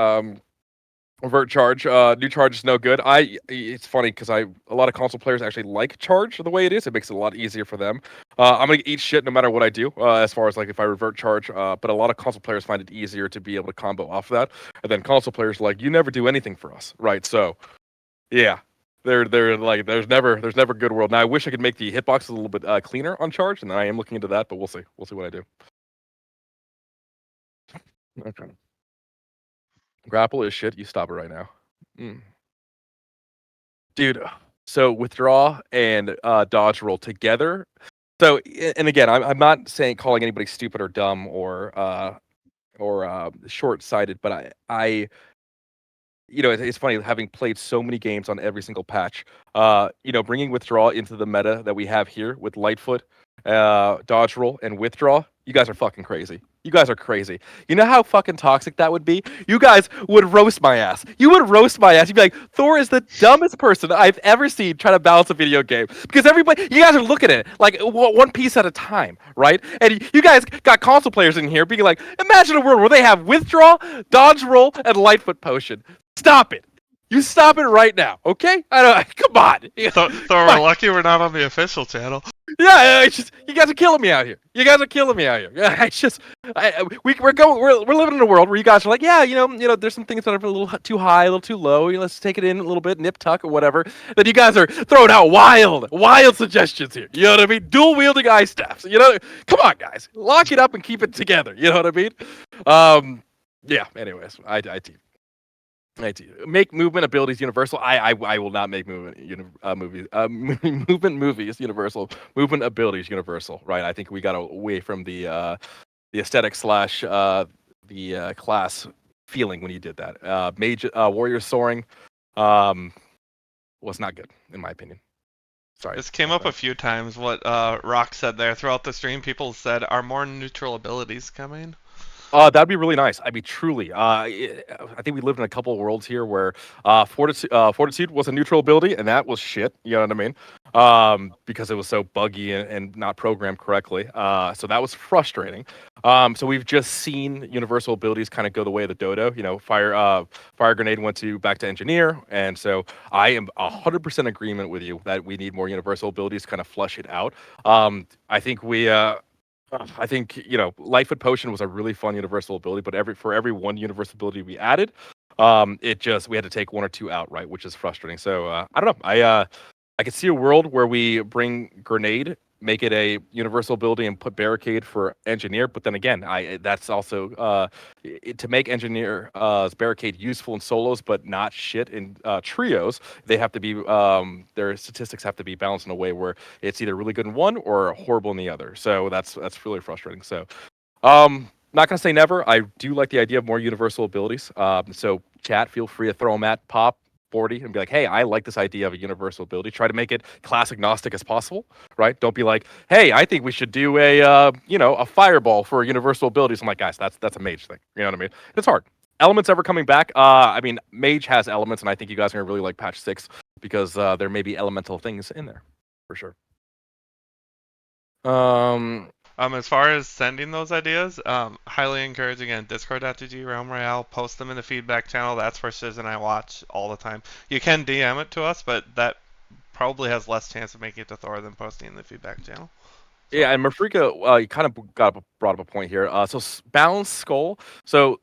Revert charge, new charge is no good. It's funny because a lot of console players actually like charge the way it is. It makes it a lot easier for them. I'm gonna eat shit no matter what I do, as far as like if I revert charge. But a lot of console players find it easier to be able to combo off of that. And then console players are like, you never do anything for us, right? So, yeah. They're like, there's never good world. Now I wish I could make the hitbox a little bit cleaner on charge, and I am looking into that, but we'll see. We'll see what I do. Okay. Grapple is shit. You stop it right now. Dude, so withdraw and dodge roll together. So, and again, I'm not calling anybody stupid or dumb or short-sighted, but I it's funny having played so many games on every single patch. Bringing withdraw into the meta that we have here with Lightfoot, dodge roll, and withdraw. You guys are fucking crazy. You guys are crazy. You know how fucking toxic that would be? You guys would roast my ass. You would roast my ass. You'd be like, Thor is the dumbest person I've ever seen trying to balance a video game. Because you guys are looking at it like one piece at a time, right? And you guys got console players in here being like, imagine a world where they have withdraw, dodge roll, and Lightfoot potion. Stop it. You stop it right now, okay? Come on. Thor, we're lucky we're not on the official channel. Yeah, you guys are killing me out here. You guys are killing me out here. Yeah, we're living in a world where you guys are like, yeah, there's some things that are a little too high, a little too low. Let's take it in a little bit, nip tuck or whatever. Then you guys are throwing out wild suggestions here. You know what I mean? Dual wielding ice staffs. Come on, guys, lock it up and keep it together. You know what I mean? Yeah. Anyways, I team. Make movement abilities universal. I will not make movement movies universal. Movement abilities universal. Right. I think we got away from the aesthetic slash the class feeling when you did that. Mage warrior soaring was not good in my opinion. Sorry. This came up a few times. What Rock said there throughout the stream, people said, "Are more neutral abilities coming?" That'd be really nice. I mean, truly. I think we lived in a couple of worlds here where fortitude was a neutral ability, and that was shit. You know what I mean? Because it was so buggy and not programmed correctly. So that was frustrating. So we've just seen universal abilities kind of go the way of the dodo. You know, fire grenade went back to engineer, and so I am 100% agreement with you that we need more universal abilities to kind of flush it out. I think I think Lightfoot Potion was a really fun universal ability, but for every one universal ability we added, we had to take one or two out, right, which is frustrating. So I don't know. I could see a world where we bring grenade, make it a universal ability, and put barricade for engineer. But then again, that's also to make engineer barricade useful in solos, but not shit in trios. They have to be their statistics have to be balanced in a way where it's either really good in one or horrible in the other. So that's really frustrating. So not gonna say never. I do like the idea of more universal abilities. So chat, feel free to throw them at Pop 40 and be like, hey, I like this idea of a universal ability. Try to make it class agnostic as possible, right? Don't be like, hey, I think we should do a fireball for universal abilities. I'm like, guys, that's a mage thing. You know what I mean? It's hard. Elements ever coming back? I mean, mage has elements, and I think you guys are gonna really like patch 6 because there may be elemental things in there for sure. As far as sending those ideas, highly encourage again, discord.gg, Realm Royale, post them in the feedback channel. That's where Shiz and I watch all the time. You can DM it to us, but that probably has less chance of making it to Thor than posting in the feedback channel. So. Yeah, and Mafrika, you kind of brought up a point here. So balance skull. So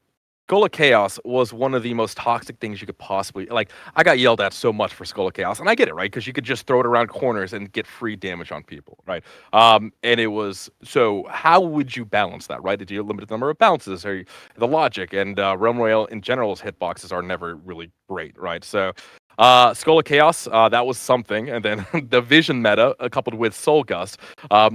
Skull of Chaos was one of the most toxic things you could possibly like. I got yelled at so much for Skull of Chaos, and I get it, right? Because you could just throw it around corners and get free damage on people, right? And it was so. How would you balance that, right? Did you limit the number of bounces or the logic? And Realm Royale in general's hitboxes are never really great, right? So. Skull of Chaos, that was something, and then the Vision meta, coupled with Soul Gust,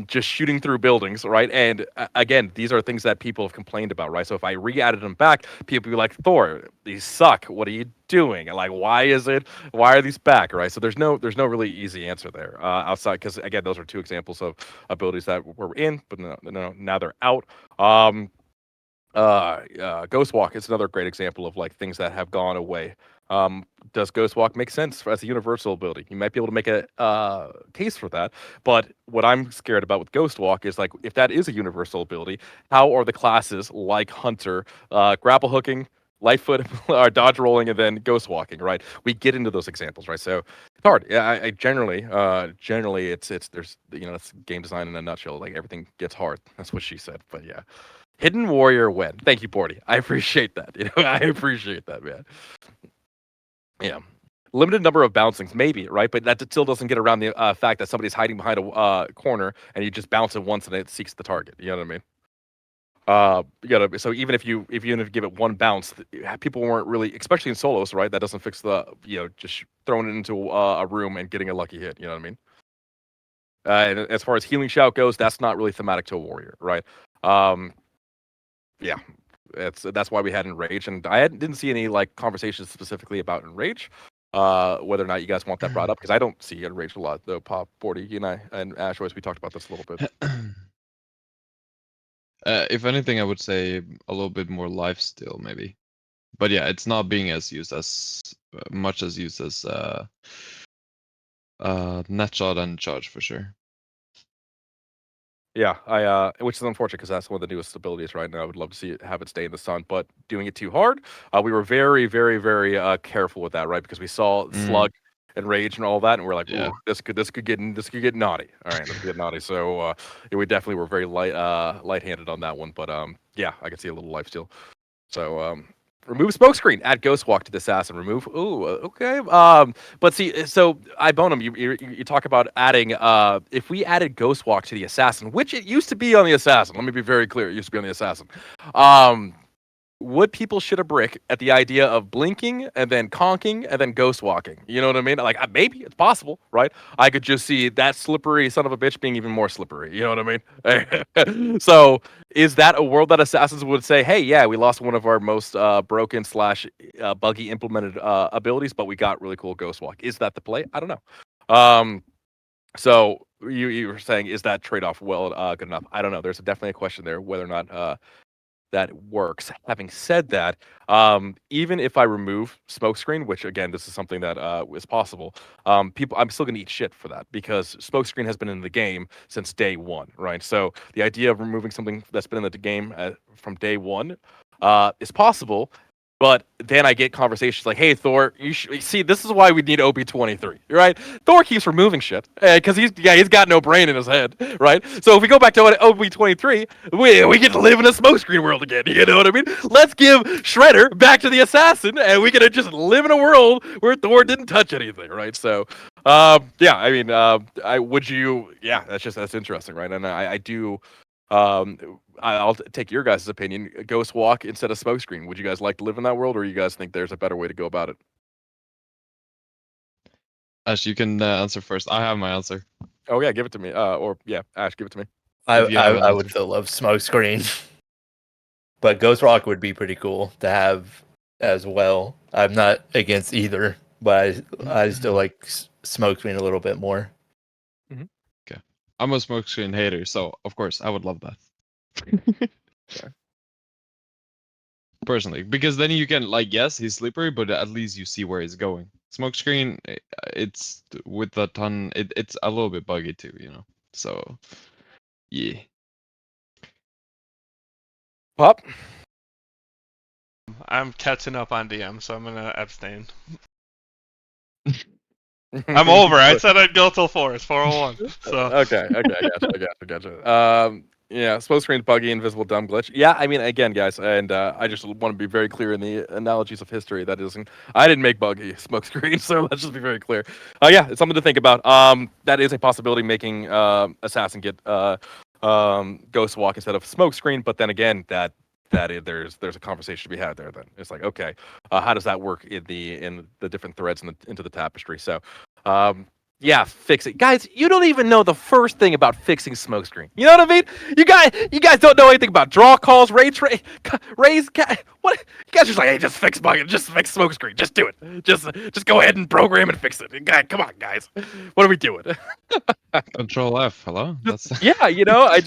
just shooting through buildings, right? And again, these are things that people have complained about, right? So if I re-added them back, people would be like, Thor, these suck. What are you doing? And like, why are these back, right? So there's no really easy answer there outside, because again, those are two examples of abilities that were in, but now they're out. Ghost Walk is another great example of like things that have gone away. Does Ghost Walk make sense as a universal ability? You might be able to make a case for that, but what I'm scared about with Ghost Walk is like if that is a universal ability, how are the classes like Hunter, grapple hooking, Lightfoot, or dodge rolling, and then Ghost Walking? Right? We get into those examples, right? So it's hard. Yeah, I generally, it's there's it's game design in a nutshell. Like everything gets hard. That's what she said. But yeah. Hidden Warrior win. Thank you, Bordy. I appreciate that. I appreciate that, man. Yeah. Limited number of bouncings, maybe, right? But that still doesn't get around the fact that somebody's hiding behind a corner and you just bounce it once and it seeks the target. You know what I mean? So even if you give it one bounce, people weren't really, especially in solos, right? That doesn't fix the just throwing it into a room and getting a lucky hit. You know what I mean? And as far as healing shout goes, that's not really thematic to a warrior, right? Yeah, that's why we had Enrage, and I didn't see any like conversations specifically about Enrage. Whether or not you guys want that brought up, because I don't see Enrage a lot though. Pop 40, you and I and Ash Royce, we talked about this a little bit. If anything, I would say a little bit more lifesteal, maybe. But yeah, it's not being as used as much as used as net shot and charge for sure. Yeah, which is unfortunate because that's one of the newest abilities right now. I would love to see it, have it stay in the sun, but doing it too hard, we were very, very, very careful with that, right? Because we saw Slug and Rage and all that, and we're like, Yeah. ooh, this could get naughty. All right, this could get naughty. So yeah, we definitely were very light-handed on that one, but yeah, I could see a little lifesteal. So remove smokescreen. Add ghost walk to the assassin. Remove. Ooh, okay. But see, so Ibonum, you talk about adding. If we added ghost walk to the assassin, which it used to be on the assassin. Let me be very clear. It used to be on the assassin. would people shit a brick at the idea of blinking and then conking and then ghost walking? You know what I mean? Like maybe it's possible, right? I could just see that slippery son of a bitch being even more slippery. You know what I mean? So is that a world that assassins would say, "Hey, yeah, we lost one of our most broken slash buggy implemented abilities, but we got really cool ghost walk"? Is that the play? I don't know. So you were saying, is that trade off good enough? I don't know. There's definitely a question there whether or not that works. Having said that, even if I remove smokescreen, which again, this is something that is possible, I'm still gonna eat shit for that because smokescreen has been in the game since day one, right? So the idea of removing something that's been in the game from day one is possible. But then I get conversations like, "Hey, Thor, see, this is why we need OB23, right? Thor keeps removing shit because he's got no brain in his head, right? So if we go back to OB23, we get to live in a smokescreen world again. You know what I mean? Let's give Shredder back to the assassin, and we can just live in a world where Thor didn't touch anything, right? So, yeah, I mean, yeah, that's interesting, right? And I do. I'll take your guys' opinion. Ghost walk instead of smokescreen. Would you guys like to live in that world, or you guys think there's a better way to go about it? Ash, you can answer first. I have my answer. Oh yeah, give it to me. Or yeah, Ash, give it to me. I If you have an I would answer. still love Smokescreen, but Ghost Rock would be pretty cool to have as well. I'm not against either, but I still like Smokescreen a little bit more. Okay. I'm a smokescreen hater, so of course I would love that. Okay. Personally, because then you can like, yes, he's slippery, but at least you see where he's going. Smokescreen, it's with a ton. It's a little bit buggy too, you know. So, yeah. Pop. I'm catching up on DM, so I'm gonna abstain. I'm over. I said I'd go till 4. It's 4:01. So Okay, I gotcha. Yeah, smokescreen's buggy, invisible, dumb glitch. Yeah, I mean, again, guys, and I just want to be very clear in the analogies of history. That isn't, I didn't make buggy smokescreen, so let's just be very clear. Yeah, it's something to think about. That is a possibility, making assassin get ghost walk instead of smokescreen. But then again, there's a conversation to be had there. Then it's like, okay, how does that work in the different threads into the tapestry? So, yeah, fix it, guys. You don't even know the first thing about fixing smokescreen. You know what I mean? You guys don't know anything about draw calls, raise. What? You guys just like, hey, just fix smokescreen. Just do it. Just go ahead and program and fix it. God, come on, guys. What are we doing? Control F. Hello. That's Yeah, you know, I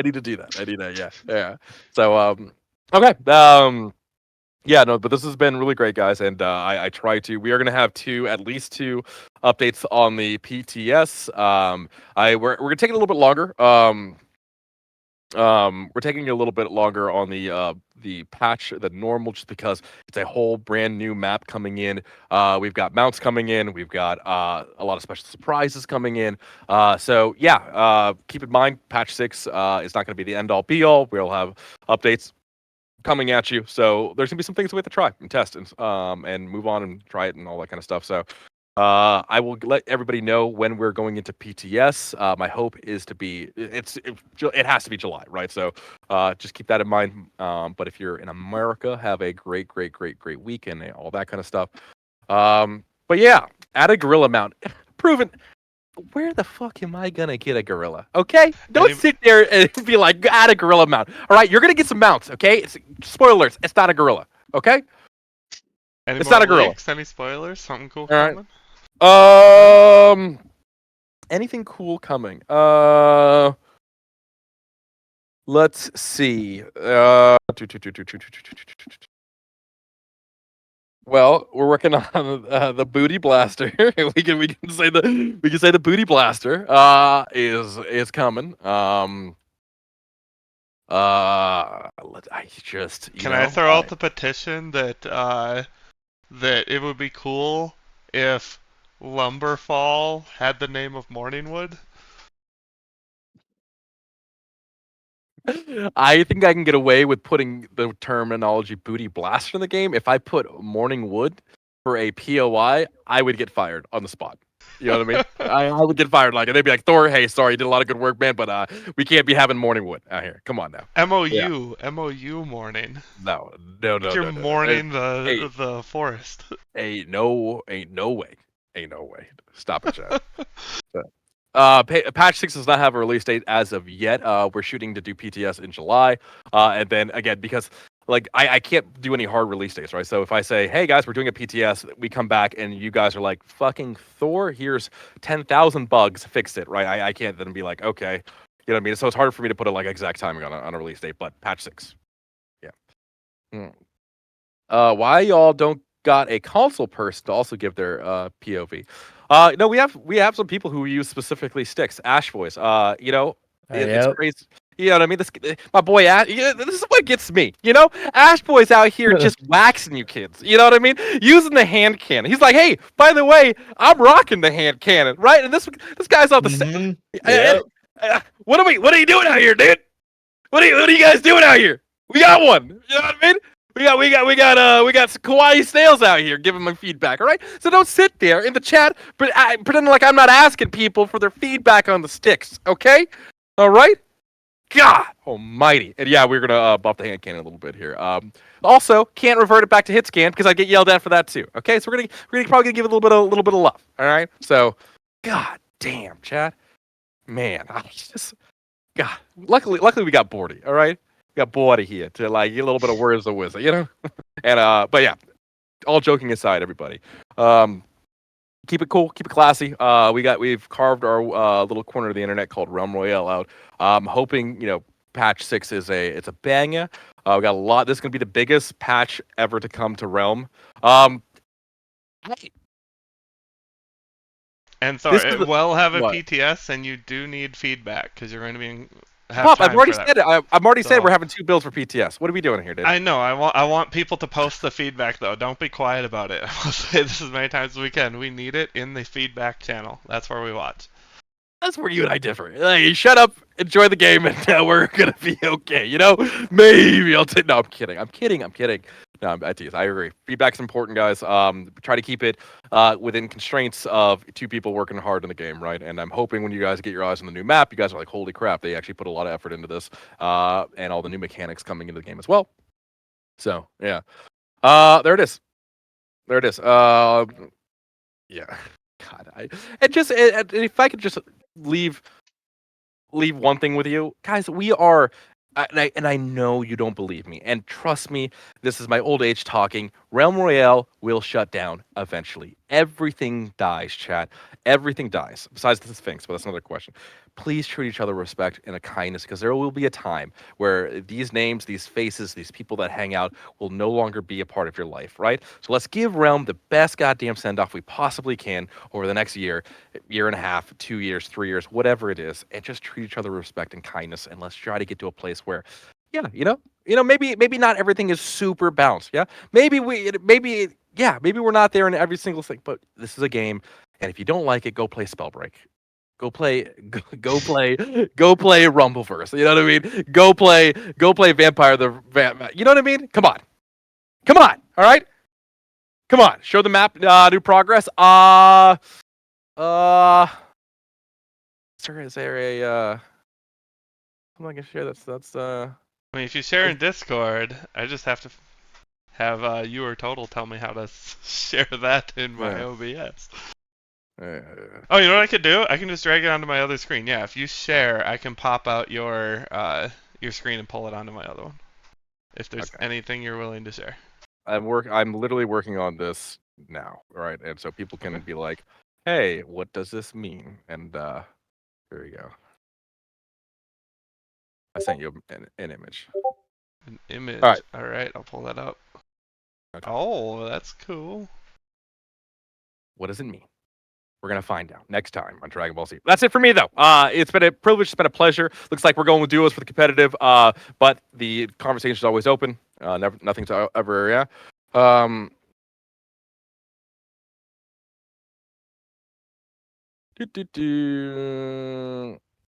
need to do that. I need that. Yeah. So okay. Yeah, no, but this has been really great, guys, and I try to. We are gonna have at least two updates on the PTS. We're gonna take it a little bit longer. We're taking a little bit longer on the patch than normal, just because it's a whole brand new map coming in. We've got mounts coming in. We've got a lot of special surprises coming in. So yeah, keep in mind, patch 6 is not going to be the end all be all. We'll have updates coming at you. So there's gonna be some things we have to try and test and move on and try it and all that kind of stuff. So I will let everybody know when we're going into PTS. My hope is to be it has to be July, right? So just keep that in mind. But if you're in America, have a great week and all that kind of stuff. But yeah, add a gorilla mount. Proven. Where the fuck am I gonna get a gorilla? Okay, don't sit there and be like, add a gorilla mount. All right, you're gonna get some mounts. Okay, spoilers. It's not a gorilla. Okay, any it's more not a gorilla. leaks? Any spoilers? Something cool All right. coming? Anything cool coming? Let's see. Well, we're working on the booty blaster. we can say the booty blaster is coming. I just Can I throw out the petition that that it would be cool if Lumberfall had the name of Morningwood? I think I can get away with putting the terminology booty blaster in the game. If I put morning wood for a POI, I would get fired on the spot. You know what I mean? I would get fired like it. They'd be like, Thor, hey, sorry, you did a lot of good work, man, but we can't be having morning wood out here. Come on now. Yeah. MOU morning. No, no, Like no, you're no, no, no. mourning Hey, the forest. ain't no way. Ain't no way. Stop it, Chad. Patch 6 does not have a release date as of yet. We're shooting to do PTS in July. And then again, because like I can't do any hard release dates, right? So if I say, hey guys, we're doing a PTS, we come back and you guys are like, fucking Thor, here's 10,000 bugs, fix it, right? I can't then be like, okay. You know what I mean? So it's hard for me to put a like exact timing on a release date, but patch 6. Yeah. Why y'all don't got a console person to also give their POV? No, we have some people who use specifically sticks. Ash Boys. You know, it's Yep. crazy. You know what I mean? This my boy Ash. This is what gets me. You know, Ash Boy's out here just waxing you kids. You know what I mean? Using the hand cannon. He's like, hey, by the way, I'm rocking the hand cannon, right? And this guy's off the. Mhm. Yep. What are you doing out here, dude? What are you guys doing out here? We got one. You know what I mean? We got some kawaii snails out here giving my feedback. All right, so don't sit there in the chat pretending like I'm not asking people for their feedback on the sticks. Okay, all right. God Almighty, and yeah, we're gonna buff the hand cannon a little bit here. Also, can't revert it back to hit scan because I get yelled at for that too. Okay, so we're gonna probably give it a little bit of love. All right, so God damn, chat, man, I just God. Luckily we got Bordy. All right, we got Bordy here to like get a little bit of words of wisdom, you know. And but yeah, all joking aside, everybody, keep it cool, keep it classy. We've carved our little corner of the internet called Realm Royale out. Hoping patch 6 it's a banger. We got a lot. This is gonna be the biggest patch ever to come to Realm. And This Thor, is we'll have a what? PTS, and you do need feedback because you're going to be have Pop, time I've already for that. said it. I've already said So- we're having 2 builds for PTS. What are we doing here, dude? I know. I want people to post the feedback though. Don't be quiet about it. I will say this as many times as we can. We need it in the feedback channel. That's where we watch. That's where you and I differ. Like, shut up, enjoy the game, and we're gonna be okay. You know, maybe I'll take. No, I'm kidding. I'm kidding. No, I tease. I agree. Feedback's important, guys. Try to keep it within constraints of 2 people working hard in the game, right? And I'm hoping when you guys get your eyes on the new map, you guys are like, holy crap, they actually put a lot of effort into this, and all the new mechanics coming into the game as well. So yeah, there it is. There it is. Yeah. God, if I could just leave one thing with you, guys. We are, and I know you don't believe me, and trust me, this is my old age talking. Realm Royale will shut down eventually. Everything dies, chat. Everything dies. Besides the Sphinx, but that's another question. Please treat each other with respect and a kindness, because there will be a time where these names, these faces, these people that hang out will no longer be a part of your life, right? So let's give Realm the best goddamn send off we possibly can over the next year and a half, 2 years, 3 years, whatever it is, and just treat each other with respect and kindness. And let's try to get to a place where, yeah, maybe not everything is super balanced. Yeah, maybe we're not there in every single thing, but this is a game, and if you don't like it, go play Spellbreak. Go play Rumbleverse. You know what I mean? Go play Vampire You know what I mean? Come on. All right. Come on. Show the map. New progress. Is there a something I can share? That's I mean, if you share in Discord, I just have to have you or Total tell me how to share that in my OBS. Oh, you know what I could do? I can just drag it onto my other screen. Yeah, if you share, I can pop out your screen and pull it onto my other one. If there's anything you're willing to share. I'm literally working on this now, right? And so people can be like, "Hey, what does this mean?" And there you go. I sent you an image. An image. All right. All right, I'll pull that up. Okay. Oh, that's cool. What does it mean? We're gonna find out next time on Dragon Ball Z. That's it for me, though. It's been a privilege. It's been a pleasure. Looks like we're going with duos for the competitive. But the conversation is always open. Nothing's ever. Yeah.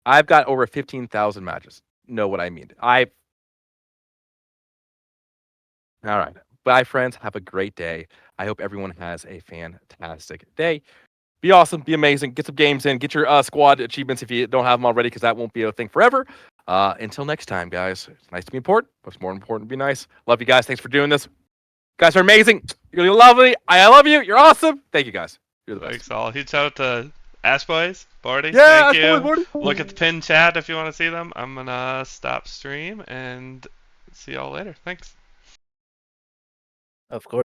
I've got over 15,000 matches. Know what I mean? All right. Bye, friends. Have a great day. I hope everyone has a fantastic day. Be awesome, be amazing, get some games in, get your squad achievements if you don't have them already, because that won't be a thing forever. Until next time, guys, it's nice to be important, but it's more important to be nice. Love you guys. Thanks for doing this. You guys are amazing. You're lovely. I love you. You're awesome. Thank you, guys. You're the best. Thanks all. Huge shout out to Ash Boys, Bordy. Yeah, Thank you. Ash Boys, Bordy. Look at the pinned chat if you want to see them. I'm gonna stop stream and see y'all later. Thanks. Of course.